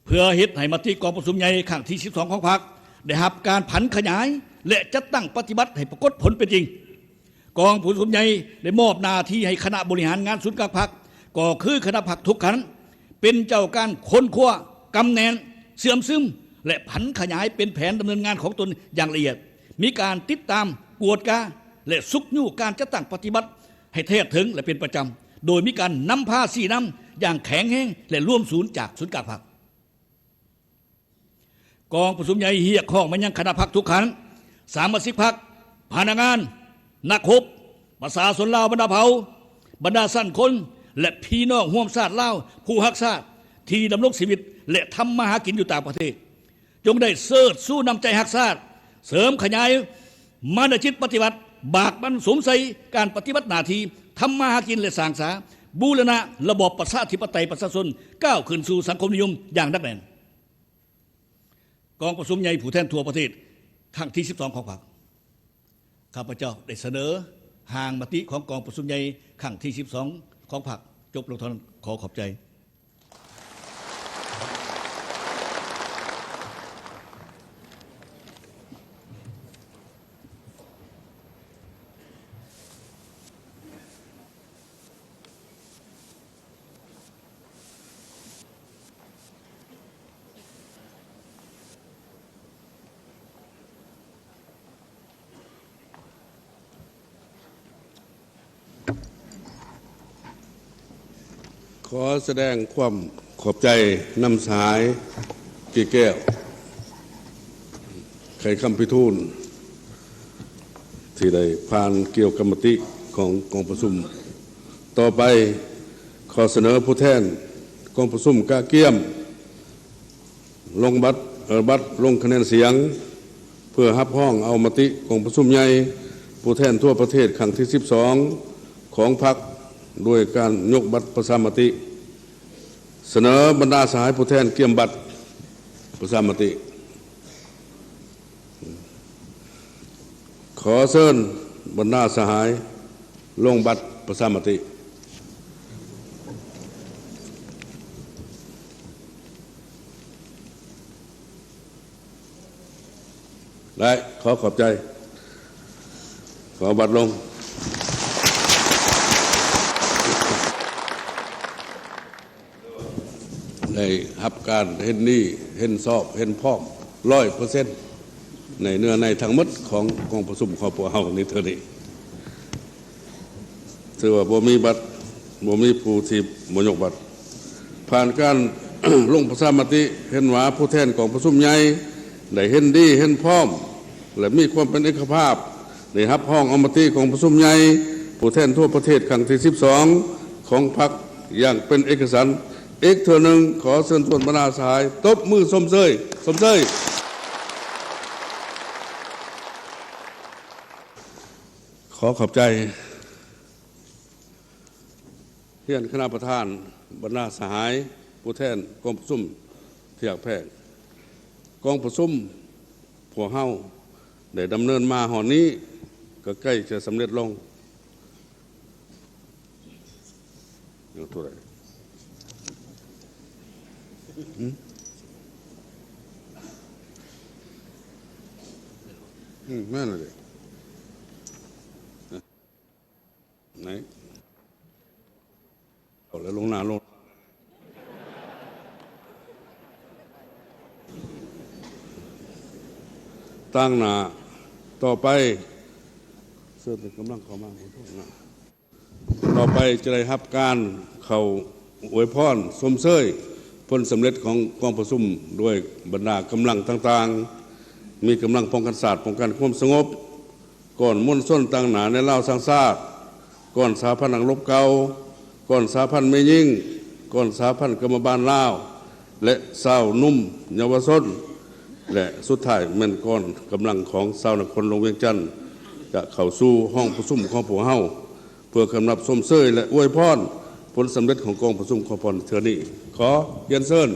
เพื่อเฮ็ดให้มติกองประชุมใหญ่ครั้งที่12ของพรรคได้รับการผันขยายและจัดตั้งปฏิบัติให้ปรากฏผลเป็นจริงกองประชุมใหญ่ได้มอบหน้าที่ให้คณะบริหารงานศูนย์กลางพรรคก็คือคณะพรรคทุกคณะเป็นเจ้าการค้นคว้ากำแนนเสื่อมซึมและผันขยายเป็นแผนดำเนินงานของตนอย่างละเอียดมีการติดตามกวดกาและซุกยู่การจัดตั้งปฏิบัติให้แท้ถึงและเป็นประจำโดยมีการนำพาสี่นำอย่างแข็งแรงและร่วมศูนย์จากศูนย์กลางพรรคกองประชุมใหญ่เฮียกข้องมายังคณะพรรคทุกครั้งสามาชิกพรรคพนักงานนักรบประชาชนลาวบรรดาเผ่าบรรดาสั้นคนและพี่น้องร่วมชาติลาวผู้ฮักชาติที่ดำรงชีวิตและทำมาหากินอยู่ต่างประเทศจงได้เสิร์ชสู้นำใจฮักชาติเสริมขยายมาตรจิตปฏิบัติบากบันสมใสการปฏิบัติหน้าที่ทำมาหากินและสร้างสาบูรณะระบอบประชาธิปไตยประชาชนก้าวขึ้นสู่สังคมนิยมอย่างนักแน่นกองประชุมใหญ่ผู้แทนทั่วประเทศครั้งที่12ของพรรคข้าพเจ้าได้เสนอหางมติของกองประชุมใหญ่ครั้งที่12ของพรรคจบลงเท่านั้นขอขอบใจขอแสดงความขอบใจนำสายกี่แก้วไขคำพิทูลที่ได้ผ่านเกี่ยวกับมติของกองประชุมต่อไปขอเสนอผู้แทนกองประชุมกะเกียมลงบัตรลงคะแนนเสียงเพื่อรับห้องเอามติกองประชุมใหญ่ผู้แทนทั่วประเทศครั้งที่12ของพรรคด้วยการยกบัตรประชามติเสนอบรรดาสหายผู้แทนเกี่ยมบัตรประชามติขอเชิญบรรดาสหายลงบัตรประชามติและขอขอบใจขอบัตรลงได้รับการเห็นนี่เห็นสอบเห็นพร้อม100%ในเนื้อในทั้งหมดของกองประชุมครอบครัวเฮานี้เท่านี้ถือว่าบ่มีบัตรบ่มีผู้ที่บ่ยกบัตรผ่านการ ลงประชามติเห็นว่าผู้แทนของประชุมใหญ่ได้เห็นดีเห็นพร้อมและมีความเป็นเอกภาพได้รับห้องเอามติของประชุมใหญ่ผู้แทนทั่วประเทศครั้งที่12ของพรรคอย่างเป็นเอกสารอีกเท่านึงขอเชิญชวนบรรดาสหายตบมือสมเสยขอขอบใจเพื่อนคณะประธานบรรดาสหายผู้แทนกองประชุมที่อยากแพร่กองประชุมพวกเฮาได้ดำเนินมาหอนี้ก็ใกล้จะสำเร็จลงอย่างตัวไหนแม่นเลยไหน ตั้งหน้าต่อไปเสื้อเป็นกำลังเข้ามาต่อไปจะได้รับการเข้าอวยพรสมเสยผลสำเร็จของกองประชุมด้วยบรรดากำลังต่างๆมีกำลังป้องกันศาสตร์ป้องกันความสงบก่อนมุ่นส้นต่างหนาในเล่าสร้างชาติก่อนสาพันธ์หลังลบเก่าก่อนสาพันธ์ไม่ยิ่งก่อนสาพันธ์กรรมบาลลาวและสาวนุ่มเยาวชนและสุดท้ายแม่นก่อนกำลังของสาวนครหลวงเวียงจันทน์จะเข้าสู่ห้องประชุมของพวกเฮาเพื่อกำนับสมเสยและอวยพรผลสำเร็จของกองประชุมของพรเทือนี้ขอเรียนเชิญ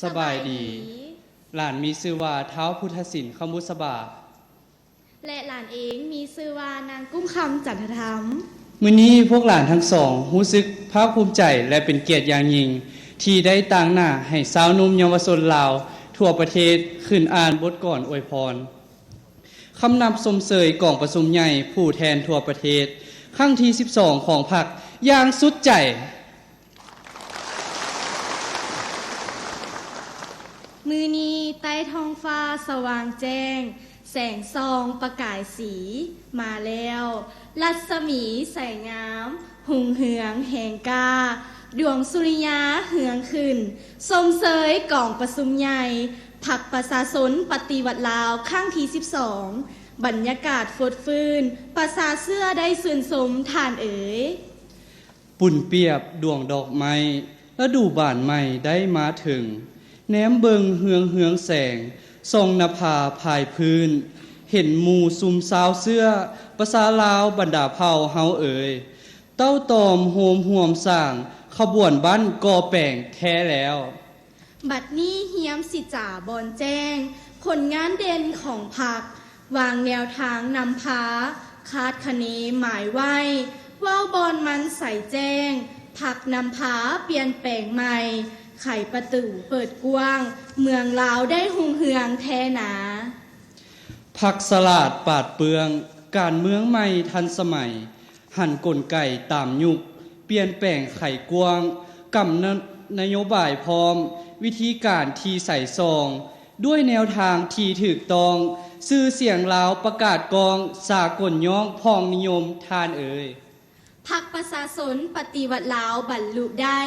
สบายดีหลานมีชื่อว่าเท้าพุทธศิลป์ขมุสบาและหลานเองมีชื่อว่านางกุ้มคำจันทธรรมมื้อนี้พวกหลานทั้งสองรู้สึกภาคภูมิใจและเป็นเกียรติอย่างยิ่งที่ได้ต่างหน้าให้สาวนุ่มเยาวชนลาวทั่วประเทศขึ้นอ่านบทกลอนอวยพรคำนำสมเสยกองประชุมใหญ่ผู้แทนทั่วประเทศครั้งที่12ของพรรคอย่างสุดใจมือนี้ใต้ท้องฟ้าสว่างแจ้งแสงซองประกายสีมาแล้วรัศมีแสงงามหุงเหืองแห่งกาดวงสุริยาเหืองขึ้นสมเสยกองประชุมใหญ่พรรคประชาชนปฏิวัติลาวครั้งที่12บรรยากาศฟดฟื้นประชาเสื้อได้ชื่นชมทานเอ๋ยปุ่นเปียบดวงดอกไม้และดูบ้านใหม่ได้มาถึงแนมเบิงเหืองแสงทรงนภาภายพื้นเห็นหมู่ซุมสาวเสื้อประสาลาวบรรดาเผ่าเฮาเอ๋ยเต้าตอมโฮมห่วมสร้างขบวนบ้านก่อแป่งแท้แล้วบัดนี้เฮียมสิจ่าบอนแจ้งผลงานเด่นของพรรควางแนวทางนำพาคาดคะเนหมายไว้ว่าวบอนมันใส่แจ้งพรรคนำพาเปลี่ยนแปลงใหม่ไขประตูเปิดกว้างเมืองลาวได้หุงเหืองแท้หนาพักสลาดปาดเปลืองการเมืองใหม่ทันสมัยหันกลไกตามยุคเปลี่ยนแปลงไขกว้างกำนโยบายพร้อมวิธีการที่ใส่ซองด้วยแนวทางที่ถูกต้องชื่อเสียงลาวประกาศกองสากลย่องพองนิยมทานเอ๋ยพรรคประชาชนปฏิวัติลาวบรรลุได้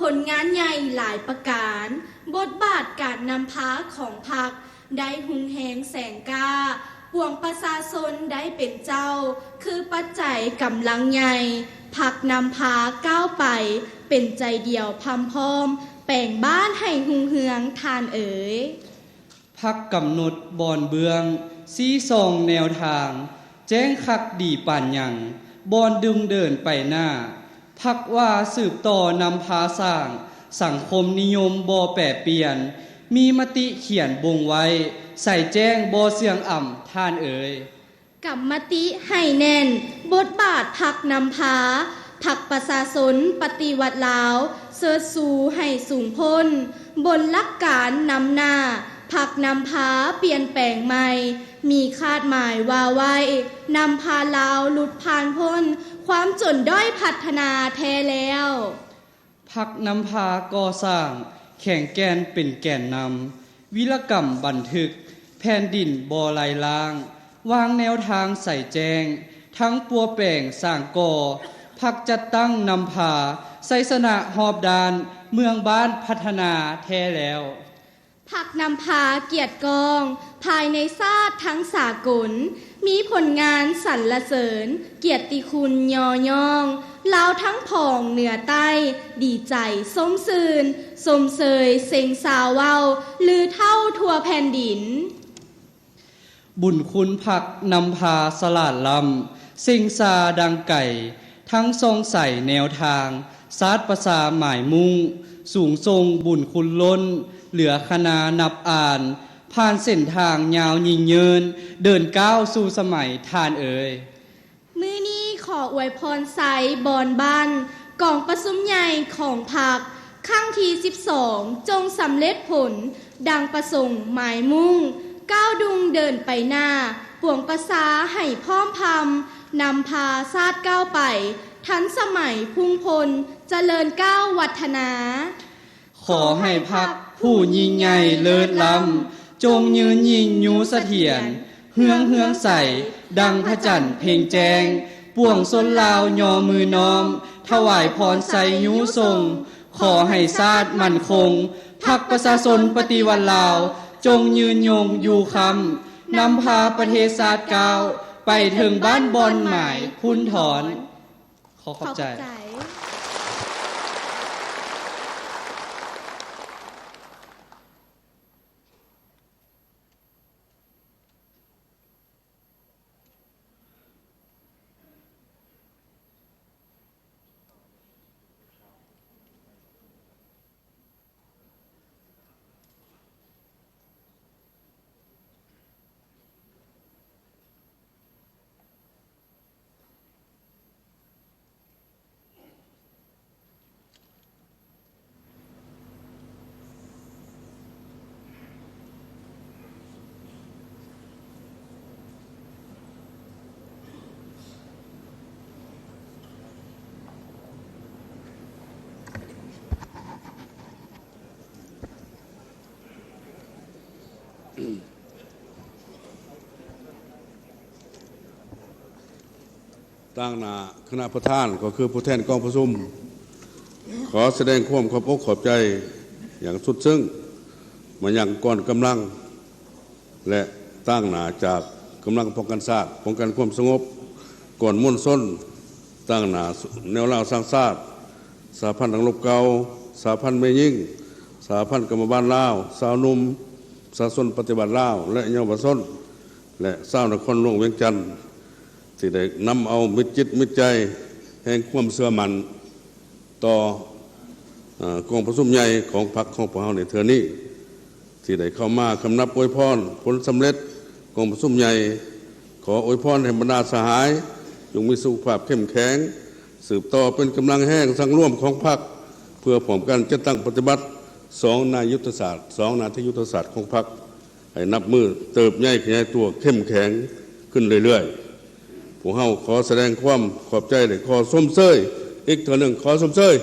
ผลงานใหญ่หลายประการบทบาทการนำพาของพรรคได้หุงแหงแสงกล้าปวงประชาชนได้เป็นเจ้าคือปัจจัยกำลังใหญ่พรรคนำพาก้าวไปเป็นใจเดียวพำพร้อมแป่งบ้านให้หุงเหืองทานเอ๋ยพรรคกำหนดบอนเบืองซี้ซองแนวทางแจ้งคักดีป่านหยังบอนดึงเดินไปหน้าพักว่าสืบต่อนำพาสร้างสังคมนิยมบ่แปรเปลี่ยนมีมติเขียนบ่งไว้ใส่แจ้งบ่เสียงอ่ำท่านเอ๋ยกรรมติให้แน่นบทบาทพรรคนำพาพรรคประชาชนปฏิวัติลาว เสิร์ชสู่ให้สูงพ้นบนหลักการนำหน้าพักนำพาเปลี่ยนแปลงใหม่มีคาดหมายว่าไว้นำพาลาวหลุดผ่านพ้นความจนด้อยพัฒนาแท้แล้วพักนำพาก่อสร้างแข่งแกนเป็นแก่นนำวิรกรรมบันทึกแผ่นดินบ่อไหลล้างวางแนวทางใส่แจงทั้งปัวแป่งสร้างก่อพักจัดตั้งนำพาไสสนะหอบดานเมืองบ้านพัฒนาแท้แล้วพักนำพาเกียรติกองภายในชาติทั้งสากลมีผลงานสรรเสริญเกียรติคุณยอยองลาวทั้งผองเหนือใต้ดีใจสมซื่นสมเสยเซ็งสาวเว้าลือเท่าทั่วแผ่นดินบุญคุณผักนำพาสลาดลำสิงซาดังไก่ทั้งทรงใส่แนวทางศาสตร์ภาษาหมายมุ่งสูงทรงบุญคุณล้นเหลือคณานับอ่านผ่านเส้นทางยาวยิ่งเยินเดินก้าวสู่สมัยทานเอ๋ยมื้อนี้ขออวยพรใสบอนบ้านกองประสุมใหญ่ของผักครั้งที่12จงสำเร็จผลดังประสงค์หมายมุ่งก้าวดุงเดินไปหน้าปวงประสาให้พร้อมพำนำพาชาติก้าวไปทันสมัยพุ่งพลเจริญก้าววัฒนาขอให้พักผู้ยิ่งใหญ่เลิศล้ำจงยืนยิ่งยูเสถียรเฮืองใสดังพระจันทร์เพ่งแจงป่วงส้นลาวยอมือน้อมถวายพรใสยูทรงขอให้ชาติมั่นคงพักประชาชนปฏิวัติลาวจงยืนยงอยู่คำนำพาประเทศชาติก้าวไปถึงบ้านบอนหมายพุนถอนขอขอบใจตั้งหน้าคณะประธานก็คือผู้แทนกองประชุมขอแสดงความขอบอกขอบใจอย่างสุดซึ้งมาอย่างก่อนกำลังและตั้งหน้าจากกำลังป้องกันชาติป้องกันความสงบก่อนมุ่นส้นตั้งหน้าแนวเล่าสร้างชาติสหพันธ์ทางลบเก่าสหพันธ์เมยิ่งสหพันธ์กรรมบ้านลาวสาวนุ่มสาสนปฏิบัติลาวและเยาวชนและสาวนครหลวงเวียงจันทร์ที่ได้นำเอามิตรจิตมิตรใจแห่งความเชื่อมั่นต่อกองประชุมใหญ่ของพรรคของพวกเราในเทื่อนี้ที่ได้เข้ามาคำนับอวยพรผลสำเร็จกองประชุมใหญ่ขออวยพรให้บรรดาสหายจงมีสุขภาพเข้มแข็งสืบต่อเป็นกำลังแห่งสังร่วมของพรรคเพื่อผลการจัดตั้งปฏิบัติ2นายุทธศาสตร์2นาทียุทธศาสตร์ของพรรคให้นับมือเติบใหญ่ขยายตัวเข้มแข็งขึ้นเรื่อยๆพวกเราขอแสดงความขอบใจและขอส้มเสยอีกเท่านึงขอส้มเสย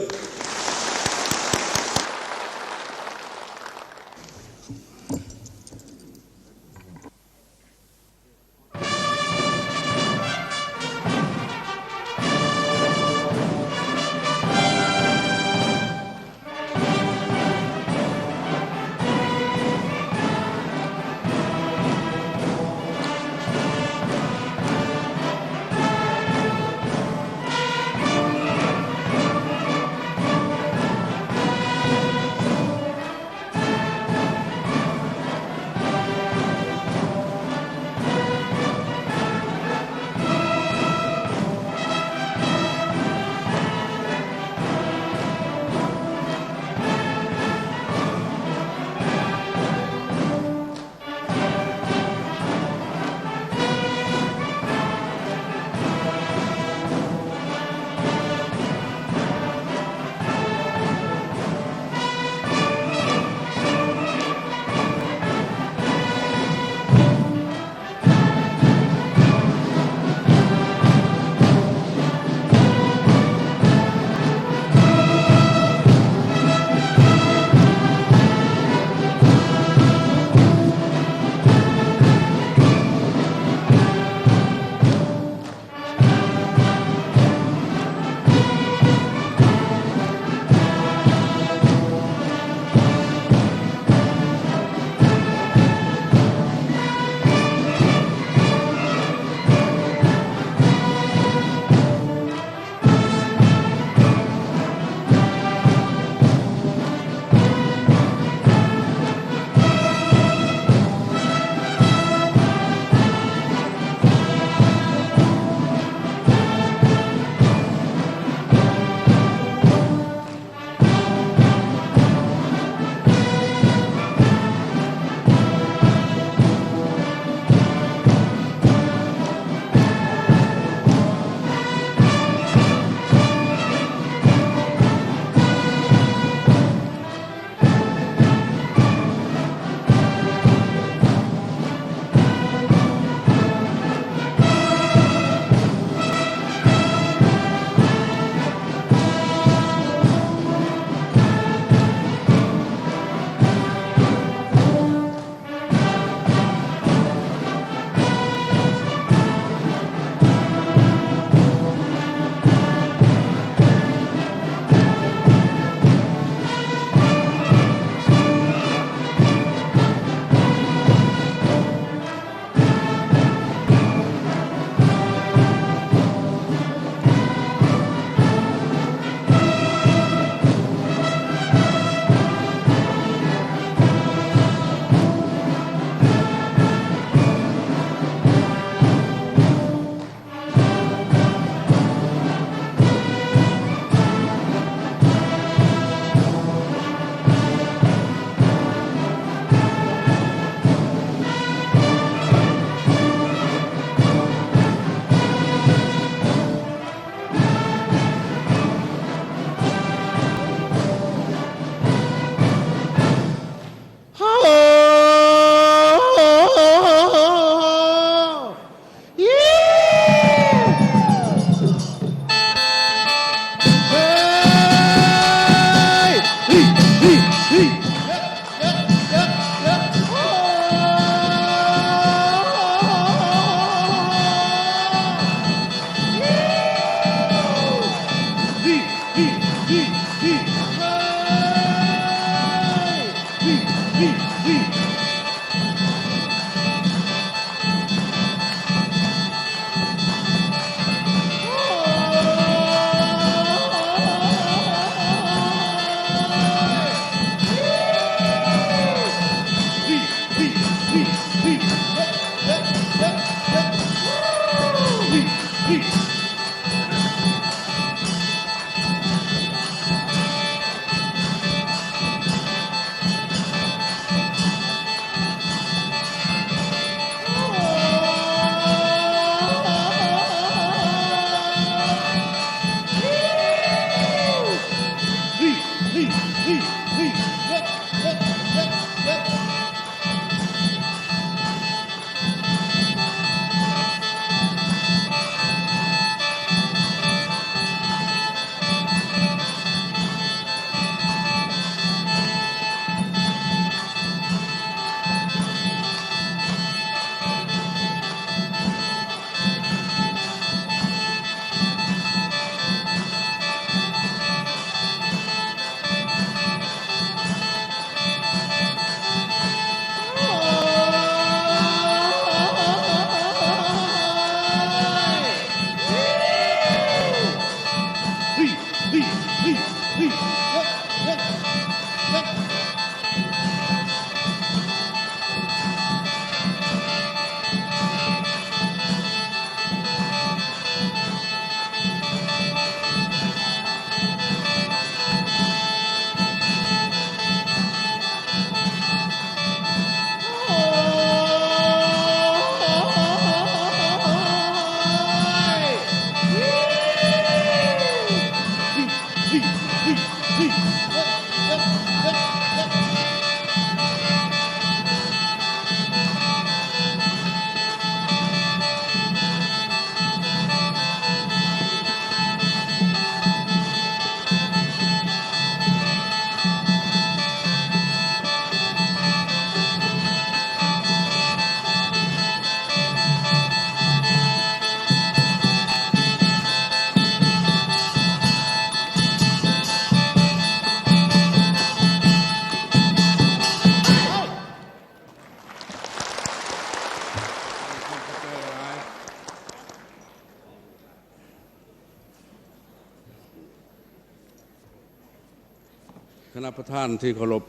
คณะประธานที่เคารพ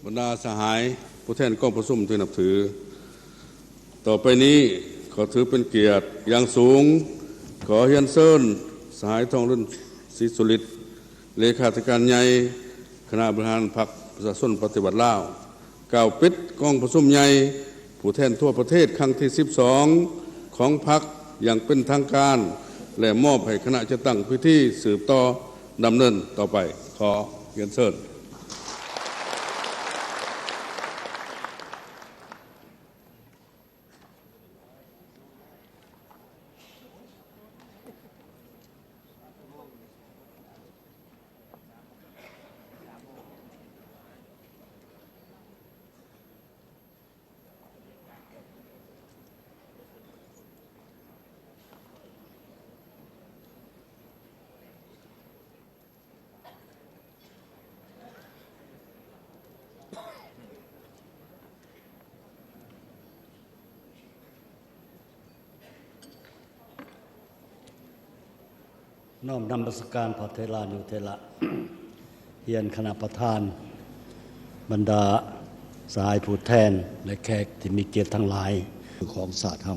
บรรดาสหายผู้แทนกองประชุมที่นับถือต่อไปนี้ขอถือเป็นเกียรติอย่างสูงขอเรียนเชิญสหายทองรุ่นศรีสุริตเลขาธิการใหญ่คณะบริหารพรรคประชาชนปฏิวัติลาวกล่าวปิดกองประชุมใหญ่ผู้แทนทั่วประเทศครั้งที่12ของพรรคอย่างเป็นทางการและมอบให้คณะจะตั้งพิธีสืบต่อดำเนินต่อไปขอเรียนเชิญน้อมนำประสการพระเทรานุเทระ เฮียนคณะประธานบรรดาสหายผู้แทนและแขกที่มีเกียรติทั้งหลายของศาสตร์เฮา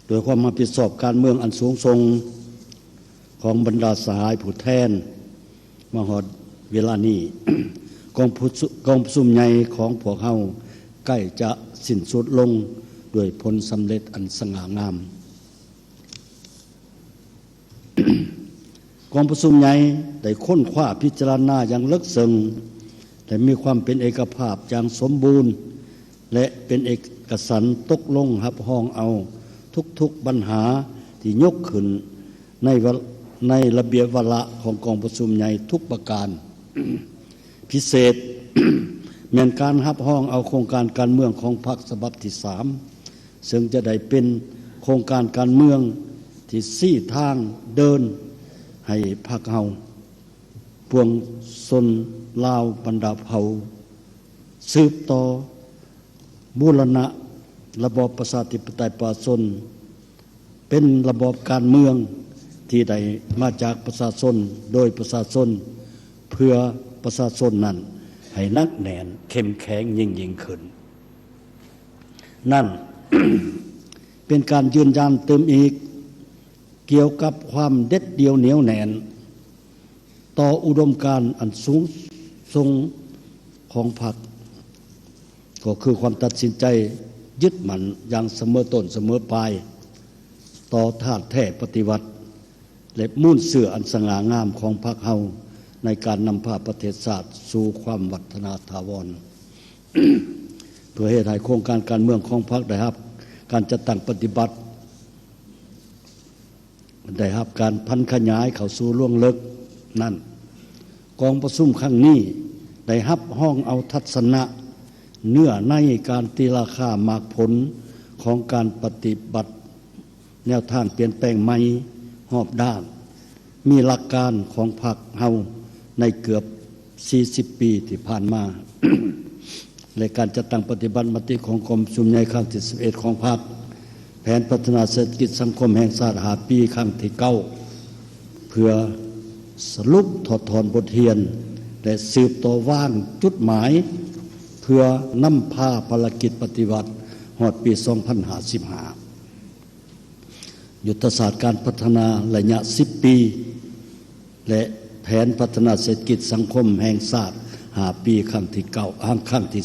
โดยความรับผิดชอบการเมืองอันสูงส่งของบรรดาสหายผู้แทนมาฮอดเวลานี้ กองประชุมใหญ่ของพวกเฮาใกล้จะสิ้นสุดลงด้วยผลสำเร็จอันสง่างาม กองประชุมใหญ่ได้ค้นคว้าพิจารณาอย่างลึกซึ้งและมีความเป็นเอกภาพอย่างสมบูรณ์และเป็นเอกฉันท์ตกลงรับรองเอาทุกปัญหาที่ยกขึ้นในระเบียบวาระของกองประชุมใหญ่ทุกประการ พิเศษ แม่นการรับรองเอาโครงการการเมืองของพรรคฉบับที่3ซึ่งจะได้เป็นโครงการการเมืองที่ชี้ทางเดินให้พรรคเฮาพวงชนลาวบรรดาเผ่าสืบต่อบูรณะระบอบประชาธิปไตยประชาชนเป็นระบอบการเมืองที่ได้มาจากประชาชนโดยประชาชนเพื่อประชาชนนั้นให้นักแน่นเข้มแข็งยิ่งขึ้นนั่น เป็นการยืนยันเติมอีกเกี่ยวกับความเด็ดเดี่ยวเหนียวแน่นต่ออุดมการณ์อันสูงส่งของพรรคก็คือความตัดสินใจยึดมั่นอย่างเสมอต้นเสมอปลายต่อธาตุแท้ปฏิวัติและมุ่นเสื่ออันสง่างามของพรรคเฮาในการนำพาประเทศชาติสู่ความวัฒนาถาวร เพื่อให้โครงการการเมืองของพรรคได้รับการจัดตั้งปฏิบัติได้รับการพันขยายเข้าสู่ล่วงลึกนั่นกองประชุมครั้งนี้ได้รับห้องเอาทัศนะเนื้อในการตีราคามากผลของการปฏิบัติแนวทางเปลี่ยนแปลงใหม่รอบด้านมีหลักการของพรรคเฮาในเกือบ40ปีที่ผ่านมา และการจัดตั้งปฏิบัติมติของกองประชุมใหญ่ครั้งที่11ของพรรคแผนพัฒนาเศรษฐกิจสังคมแห่งชาติ5 ปีครั้งที่9เพื่อสรุปถอดถอนบทเรียนและสืบต่อว่างจุดหมายเพื่อนำพาภารกิจปฏิวัติฮอดปี 2055 ยุทธศาสตร์การพัฒนาระยะ10 ปีและแผนพัฒนาเศรษฐกิจสังคมแห่งชาติ5 ปีครั้งที่9ครั้งที่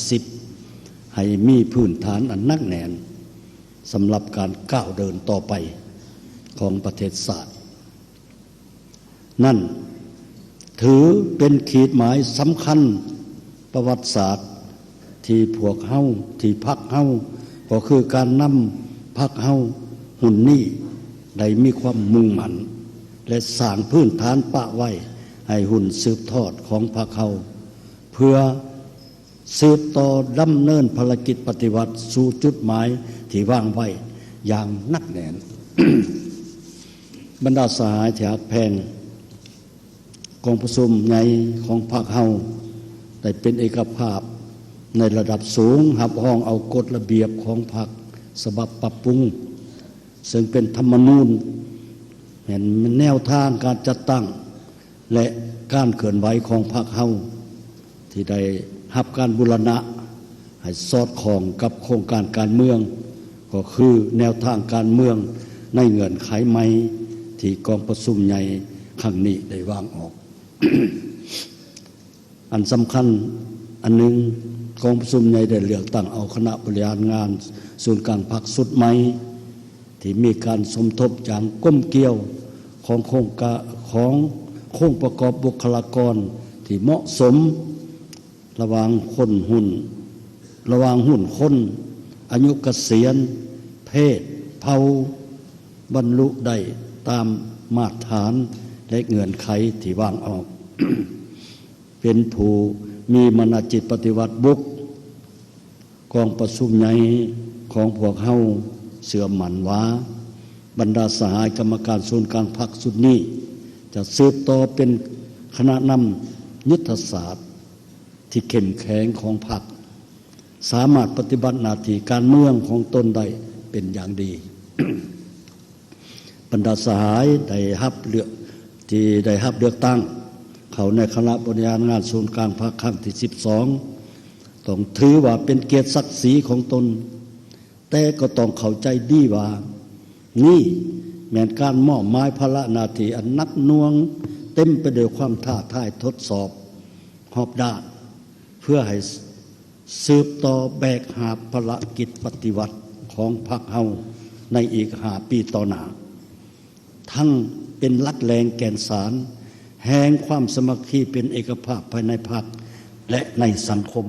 10ให้มีพื้นฐานอันหนักแน่นสำหรับการก้าวเดินต่อไปของประเทศชาตินั่นถือเป็นขีดหมายสำคัญประวัติศาสตร์ที่พวกเฮาที่พรรคเฮาก็คือการนำพรรคเฮาหุ่นนี้ได้มีความมุ่งมั่นและสร้างพื้นฐานปะไว้ให้หุ่นสืบทอดของพรรคเฮาเพื่อสืบต่อดำเนินภารกิจปฏิวัติสู่จุดหมายที่วางไว้อย่างหนักแน่น บรรดาสหายที่ฮักแพงกองประชุมใหญ่ของพรรคเฮาได้เป็นเอกภาพในระดับสูงรับรองเอากฎระเบียบของพรรคฉบับปรับปรุงซึ่งเป็นธรรมนูญเห็นแนวทางการจัดตั้ง และการเคลื่อนไหวของพรรคเฮาที่ได้รับการบูรณะให้สอดคล้องกับโครงการการเมืองก็คือแนวทางการเมืองในเงื่อนไขใหม่ที่กองประชุมใหญ่ครั้งนี้ได้วางออก อันสำคัญอันหนึ่งกองประชุมใหญ่ได้เลือกตั้งเอาคณะบริหารงานศูนย์กลางพรรคสุดใหม่ที่มีการสมทบอย่างก้มเกี่ยวของโครงประกอบบุคลากรที่เหมาะสมระหว่างหุ้นคนอายุเกษียณเพศเผ่าบรรลุได้ตามมาตรฐานและเงื่อนไขที่วางออก เป็นผู้มีมนจิตปฏิวัติบุกกองประชุมใหญ่ของพวกเฮาเสื่อมหมั่นว่าบรรดาสหายกรรมการศูนย์กลางพรรคสุดนี้จะสืบต่อเป็นคณะนำยุทธศาสตร์ที่เข้มแข็งของพรรคสามารถปฏิบัติหน้าที่การเมืองของตนได้เป็นอย่างดี บรรดาสหายได้รับเลือกตั้งเขาในคณะบริหารงานศูนย์กลางพรรคครั้งที่12ต้องถือว่าเป็นเกียรติศักดิ์ศรีของตนแต่ก็ต้องเข้าใจดีว่านี่แม้นการมอบหมายภาระหน้าที่อันนักหน่วงเต็มไปด้วยความท้าทายทดสอบรอบด้านเพื่อให้สืบต่อแบกหาบภารกิจปฏิวัติของพรรคเฮาในอีก5 ปีต่อหน้าทั้งเป็นหลักแรงแก่นสารแห่งความสมัคคีเป็นเอกภาพภายในพรรคและในสังคม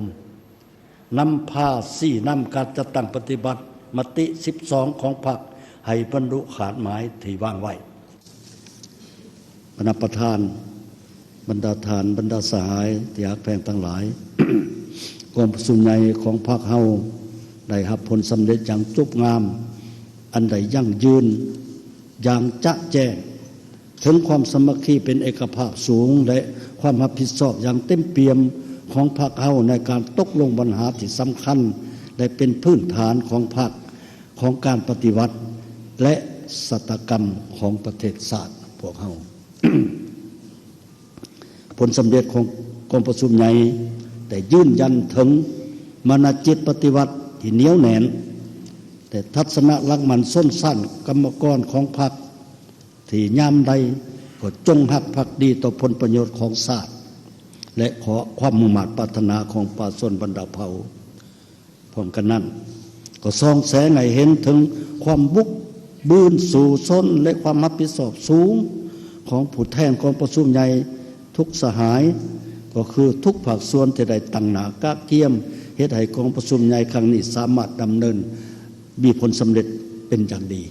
นำพาสี่นำการจัดตั้งปฏิบัติมติ12ของพรรคให้บรรลุขาดหมายที่วางไว้คณะประธานบรรดาสหายที่ฮักแพงทั้งหลาย กองประชุมใหญ่ของพรรคเฮาได้รับผลสำเร็จอย่างจุบงามอันใดยั่งยืนอย่างจะแจ้งถึงความสมัคคีเป็นเอกภาพสูงและความรับผิดชอบอย่างเต็มเปี่ยมของพรรคเฮาในการตกลงปัญหาที่สำคัญและเป็นพื้นฐานของพรรคของการปฏิวัติและศัตรกรรมของประเทศชาติพวกเฮา ผลสำเร็จของกองประชุมใหญ่แต่ยืนยันถึงมนจิตปฏิวัติที่เหนียวแน่นแต่ทัศนะรักมันส้นสั้นกรรมกรของพรรคที่ยามใดก็จงหักภักดีต่อผลประโยชน์ของชาติและขอความมุ่งมั่นปรารถนาของประชาชนบรรดาเผ่าพร้อมกันนั้นก็ส่องแสงให้เห็นถึงความบุกบืนสู่ซ้นและความรับผิดชอบสูงของผู้แทนกองประชุมใหญ่ทุกสหายก็คือทุกภาคส่วนที่ได้ตั้งหน้ากะเกียมเฮ็ดให้กองประชุมใหญ่ครั้งนี้สามารถดำเนินมีผลสำเร็จเป็นอย่างดี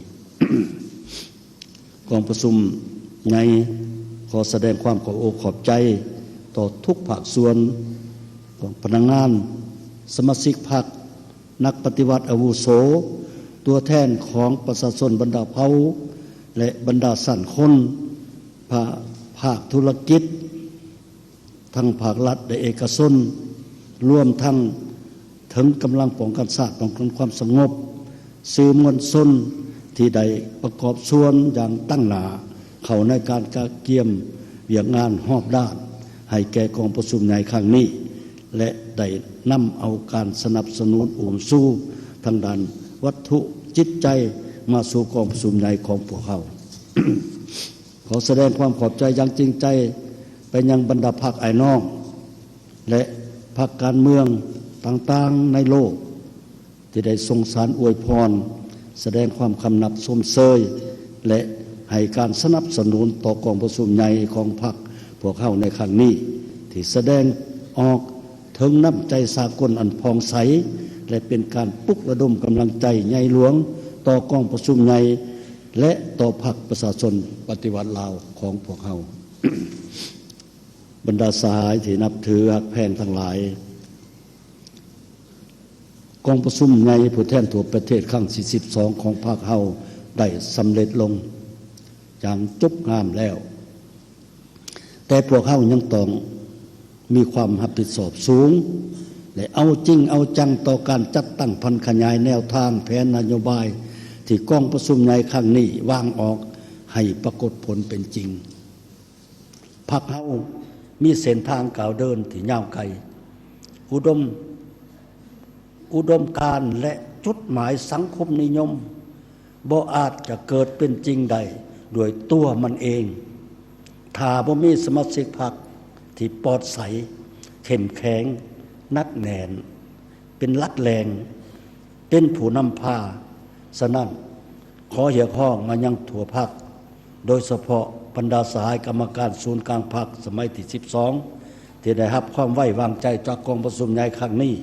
กองประชุมใหญ่ขอแสดงความขอบอกขอบใจต่อทุกภาคส่วนของพนักงานสมาชิกพรรคนักปฏิวัติอาวุโสตัวแทนของประชาชนบรรดาเผ่าและบรรดาสันคนภาคธุรกิจทั้งภาครัฐและเอกชนรวมทั้งถึงกำลังป้องกันชาติป้องกันความสงบสื่อมวลชนที่ได้ประกอบส่วนอย่างตั้งหน้าเข้าในการกะเกียมเวียงงานรอบด้านให้แก่กองประชุมใหญ่ครั้งนี้และได้นำเอาการสนับสนุนสู้ทางด้านวัตถุจิตใจมาสู่กองประชุมใหญ่ของพวกเขา ขอแสดงความขอบใจอย่างจริงใจไปยังบรรดาพรรคไอ้น้องและพรรคการเมืองต่างๆในโลกที่ได้ส่งสารอวยพรแสดงความคำนับชมเชยและให้การสนับสนุนต่อกองประชุมใหญ่ของพรรคพวกเขาในครั้งนี้ที่แสดงออกถึงน้ำใจสากลอันพองใสและเป็นการปลุกระดมกำลังใจใหญ่หลวงต่อกองประชุมใหญ่และต่อพรรคประชาชนปฏิวัติลาวของพวกเขา บรรดาสหายที่นับถือฮักแพงทั้งหลายกองประชุมใหญ่ผู้แทนทั่วประเทศครั้งที่12ของพรรคเฮาได้สำเร็จลงอย่างจบงามแล้วแต่พวกเฮายังต้องมีความรับผิดชอบสูงและเอาจริงเอาจังต่อการจัดตั้งพันขยายแนวทางแผนนโยบายที่กองประชุมใหญ่ครั้งนี้วางออกให้ปรากฏผลเป็นจริง พรรคเฮามีเส้นทางก้าวเดินที่ยาวไกลอุดมการณ์และจุดหมายสังคมนิยมบ่อาจจะเกิดเป็นจริงใดด้วยตัวมันเองถ้าบ่มีสมาชิกพรรคที่ปลอดใสเข้มแข็งนักแน่นเป็นหลักแหล่งเป็นผู้นำพาฉะนั้นขอเรียกร้องมายังทั่วพรรคโดยเฉพาะบรรดาสหายกรรมการศูนย์กลางพรรคสมัยที่12ที่ได้รับความไว้วางใจจากกองประชุมใหญ่ครั้งนี้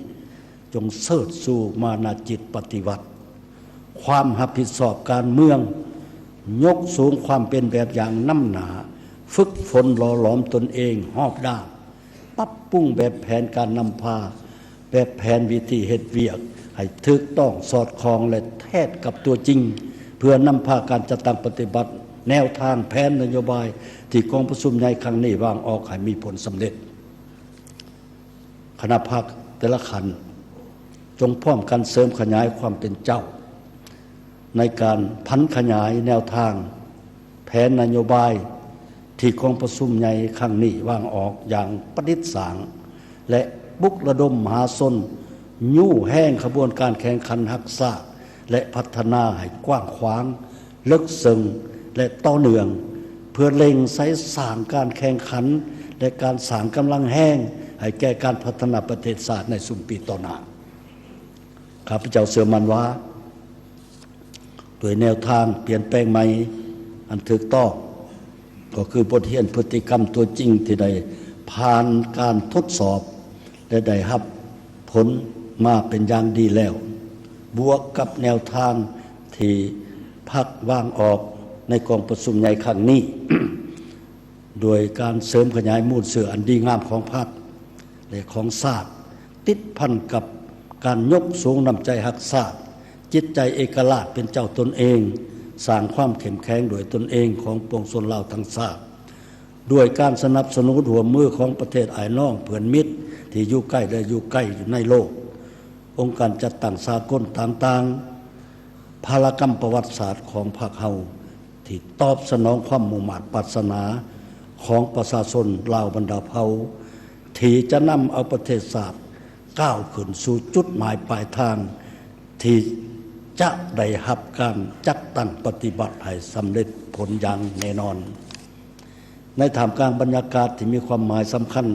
จงเสิร์ชสู่มานาจิตปฏิวัติความรับผิดชอบการเมืองยกสูงความเป็นแบบอย่างน้ำหนาฝึกฝนหล่อหลอมตนเองหอบด้านปรับปรุงแบบแผนการนำพาแบบแผนวิธีเฮ็ดเวียกให้ถูกต้องสอดคล้องและแทบกับตัวจริงเพื่อนำพาการจัดตั้งปฏิบัติแนวทางแผนนโยบายที่กองประชุมใหญ่ครั้งนี้วางออกให้มีผลสำเร็จคณะพรรคแต่ละขันจงพร้อมกันเสริมขยายความเป็นเจ้าในการพันขยายแนวทางแผนนโยบายที่กองประชุมใหญ่ครั้งนี้วางออกอย่างประดิษฐ์สางและบุกระดมมหาชนยู่แห้งขบวนการแข่งขันรักษาและพัฒนาให้กว้างขวางลึกซึ้งและต่อเนื่องเพื่อเล็งใช้สร้างการแข่งขันและการสร้างกำลังแห้งให้แก่การพัฒนาประเทศชาติในสุมปีต่อหน้าข้าพเจ้าเชื่อมั่นว่าโดยแนวทางเปลี่ยนแปลงใหม่อันถูกต้องก็คือบทเรียนพฤติกรรมตัวจริงที่ได้ผ่านการทดสอบและได้รับผลมาเป็นอย่างดีแล้วบวกกับแนวทางที่พรรควางออกในกองประชุมใหญ่ครั้งนี้ โดยการเสริมขยายมูลเสืออันดีงามของพรรคและของชาติติดพันกับการยกสูงนำใจรักชาติจิตใจเอกราชเป็นเจ้าตนเองสร้างความเข้มแข็งโดยตนเองของปวงชนลาวทั้งชาติด้วยการสนับสนุนหัวมือของประเทศอ้ายน้องเพื่อนมิตรที่อยู่ใกล้และอยู่ใกล้อยู่ในโลกองค์การจัดตั้งสากลต่างๆภารกรรมประวัติศาสตร์ของพรรคเฮาที่ตอบสนองความมุ่งมั่นปรารถนาของประชาชนลาวบรรดาเผ่าที่จะนำเอาประเทศชาติก้าวขึ้นสู่จุดหมายปลายทางที่จะได้รับการจัดตั้งปฏิบัติให้สำเร็จผลอย่างแน่นอนในท่ามกลางบรรยากาศที่มีความหมายสำคัญ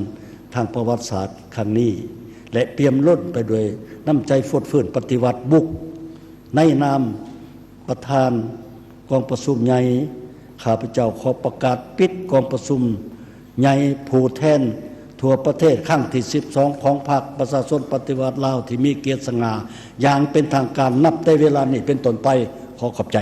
ทางประวัติศาสตร์ครั้งนี้และเปี่ยมล้นไปด้วยน้ำใจฟดฟื้นปฏิวัติบุกในนามประธานกองประชุมใหญ่ข้าพเจ้าขอประกาศปิดกองประชุมใหญ่ผู้แทนทั่วประเทศครั้งที่12ของพรรคประชาชนปฏิวัติลาวที่มีเกียรติสง่าอย่างเป็นทางการนับแต่เวลานี้เป็นต้นไปขอขอบใจ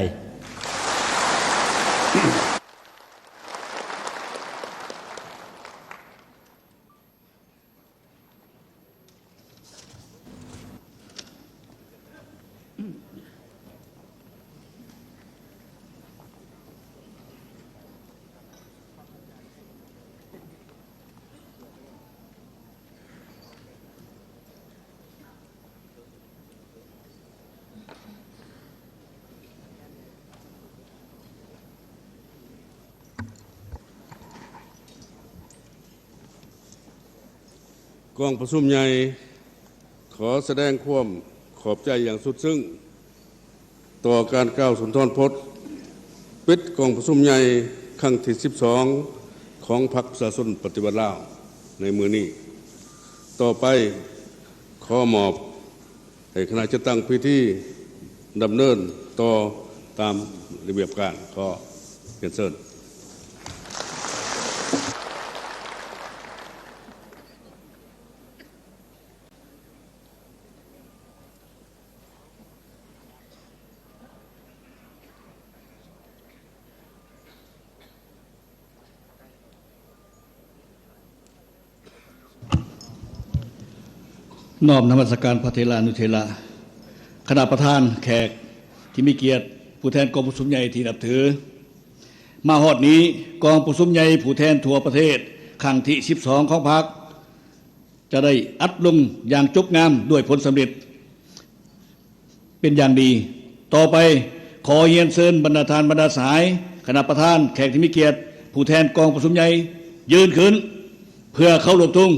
กองประชุมใหญ่ขอแสดงความขอบใจอย่างสุดซึ้งต่อการกล่าวสุนทรพจน์ปิดกองประชุมใหญ่ครั้งที่12ของพรรคประชาชนปฏิวัติลาวในมือนี้ต่อไปขอมอบให้คณะจัดตั้งพิธีดำเนินต่อตามระเบียบการขอเรียนเชิญน้อมนมัสการพระเถรานุเถระคณะประธานแขกที่มีเกียรติผู้แทนกองประชุมใหญ่ที่นับถือมาฮอดนี้กองประชุมใหญ่ผู้แทนทั่วประเทศครั้งที่12ของพรรคจะได้อัดลงอย่างจบงามด้วยผลสำเร็จเป็นอย่างดีต่อไปขอเรียนเชิญบรรดาทานบรรดาสายคณะประธานแขกที่มีเกียรติผู้แทนกองประชุมใหญ่ ยืนขึ้นเพื่อเข้าหลบทุง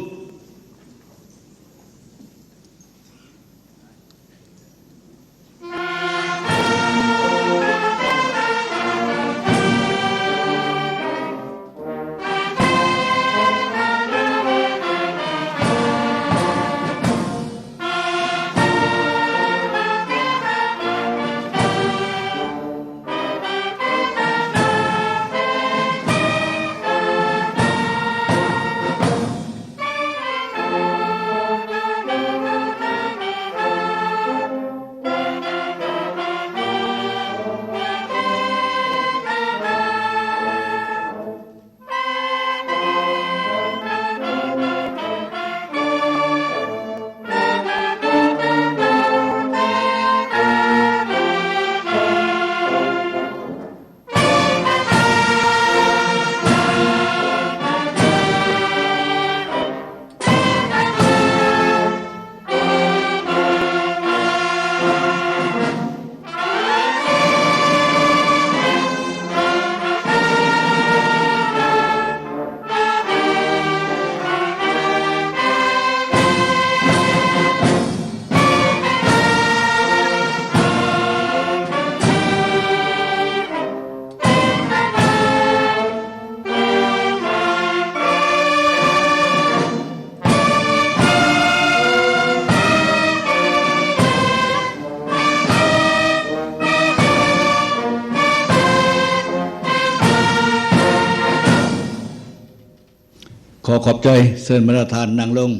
ขอขอบใจเชิญบรรดาท่านนั่งลง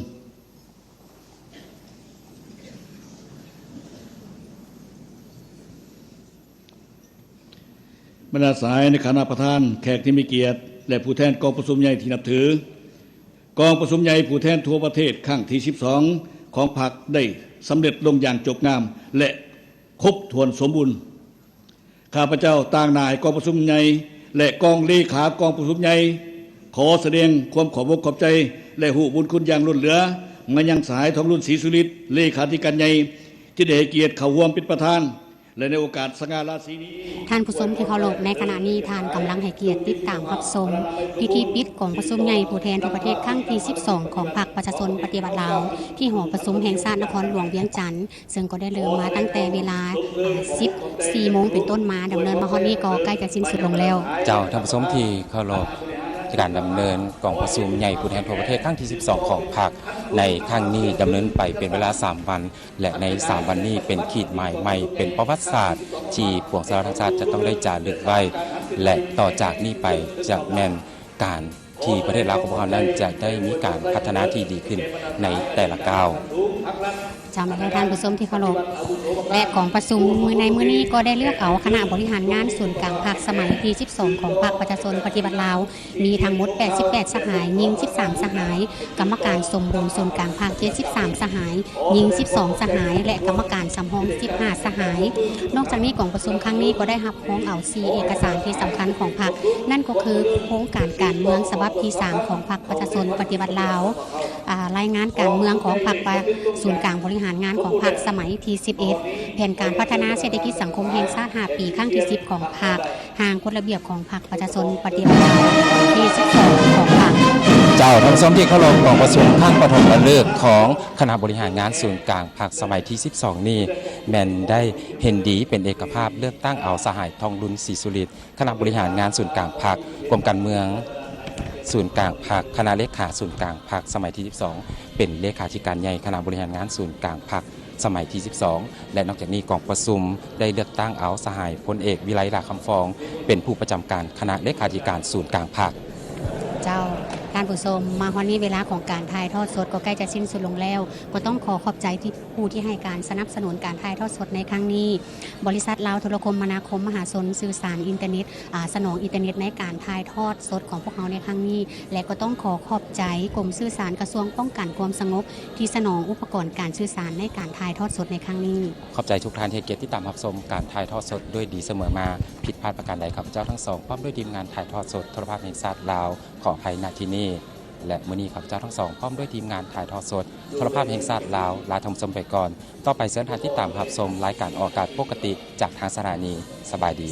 บรรดาสายในคณะประธานแขกที่มีเกียรติและผู้แทนกองประชุมใหญ่ที่นับถือกองประชุมใหญ่ผู้แทนทั่วประเทศครั้งที่12ของพรรคได้สำเร็จลงอย่างจบงามและครบถ้วนสมบูรณ์ข้าพเจ้าต่างนายกองประชุมใหญ่และกองเลขากองประชุมใหญ่ขอแสดงความขอบอกขอบใจและหูบุญคุณอย่างล้นเหลือมายังสายทองรุ่นศรีสุริตเลขาธิการใหญ่ที่ได้ให้เกียรติเข้าร่วมเป็นประธานและในโอกาสสง่าราศีนี้ท่านผู้ชมที่เคารพในขณะนี้ท่านกำลังให้เกียรติติดตามรับชมพิธีปิดกองประชุมใหญ่ผู้แทนทั่วประเทศครั้งที่12ของพรรคประชาชนปฏิบัติลาวที่หอประชุมแห่งชาตินครหลวงเวียงจันทร์ซึ่งก็ได้เริ่มมาตั้งแต่เวลา 14 โมงเป็นต้นมาดำเนินมาฮอดนี้ก็ใกล้จะสิ้นสุดลงแล้วเจ้าท่านผู้ชมที่เคารพการดำเนินกองประชุมใหญ่ผู้แทนทั่วประเทศครั้งที่12ของพรรคในครั้งนี้ดำเนินไปเป็นเวลา3วันและใน3วันนี้เป็นขีดหมายใหม่เป็นประวัติศาสตร์ที่พวกสารชาติจะต้องได้จารึกไว้และต่อจากนี้ไปจะแม่นการที่ประเทศลาวของพวกเรานั้นจะได้มีการพัฒนาที่ดีขึ้นในแต่ละก้าวจำได้ท่านผู้ชมที่เคารพและกองประชุมในมื้อนี้ก็ได้เลือกเอาคณะบริหารงานส่วนกลางพรรคสมัยที่12ของพรรคประชาชนปฏิบัติลาวมีทั้งหมด88สหายยิง13สหายกรรมการสมบูรณ์ส่วนกลางพรรค73สหายยิง12สหายและกรรมการสำรอง15สหายนอกจากนี้กองประชุมครั้งนี้ก็ได้รับพ้องเอา4เอกสารที่สำคัญของพรรคนั่นก็คือโครงการการเมืองฉบับที่3ของพรรคประชาชนปฏิบัติลาวรายงานการเมืองของพรรคศูนย์กลางบริหารงานของพรรคสมัยที่11แผนการพัฒนาเศรษฐกิจสังคมแห่งชาติ5ปีครั้งที่10ของพรรคทางกฎระเบียบของพรรคประชาชนปฏิบัติลาวที่12ของพรรคเจ้าท่านผู้ชมที่เคารพกองประชุมขั้นปฐมฤกษ์ของคณะบริหารงานศูนย์กลางพรรคสมัยที่12นี้แม่นได้เห็นดีเป็นเอกภาพเลือกตั้งเอาสหายทองรุ่นศรีสุริตคณะบริหารงานศูนย์กลางพรรคกรมการเมืองศูนย์กลางพรรคคณะเลขาศูนย์กลางพรรคสมัยที่12เป็นเลขาธิการใหญ่คณะบริหารงานศูนย์กลางพรรคสมัยที่12และนอกจากนี้กองประชุมได้เลือกตั้งเอาสหายพลเอกวิไลลาคำฟองเป็นผู้ประจำการคณะเลขาธิการศูนย์กลางพรรคเจ้าท่านผู้ชมมาวันนี้เวลาของการถ่ายทอดสดก็ใกล้จะสิ้นสุดลงแล้วก็ต้องขอขอบใจที่ผู้ที่ให้การสนับสนุนการถ่ายทอดสดในครั้งนี้บริษัทลาวโทรคมนาคมมหาชนสื่อสารอินเทอร์เน็ตสนองอินเทอร์เน็ตในการถ่ายทอดสดของพวกเราในครั้งนี้และก็ต้องขอขอบใจกรมสื่อสารกระทรวงป้องกันความสงบที่สนองอุปกรณ์การสื่อสารในการถ่ายทอดสดในครั้งนี้ขอบใจทุกท่านที่เกียรติที่ตามรับชมการถ่ายทอดสดด้วยดีเสมอมาผิดพลาดประการใดครับเจ้าทั้งสองพร้อมด้วยทีมงานถ่ายทอดสดโทรภาพแห่งชาติลาวขออภัยณที่นี้และมื้อนี้ครับเจ้าทั้งสองพร้อมด้วยทีมงานถ่ายทอดสดโทรภาพแห่งชาติลาวลาท่านผู้ชมไปก่อนต่อไปเชิญท่านที่ตามรับชมรายการออกอากาศปกติจากทางสถานีสบายดี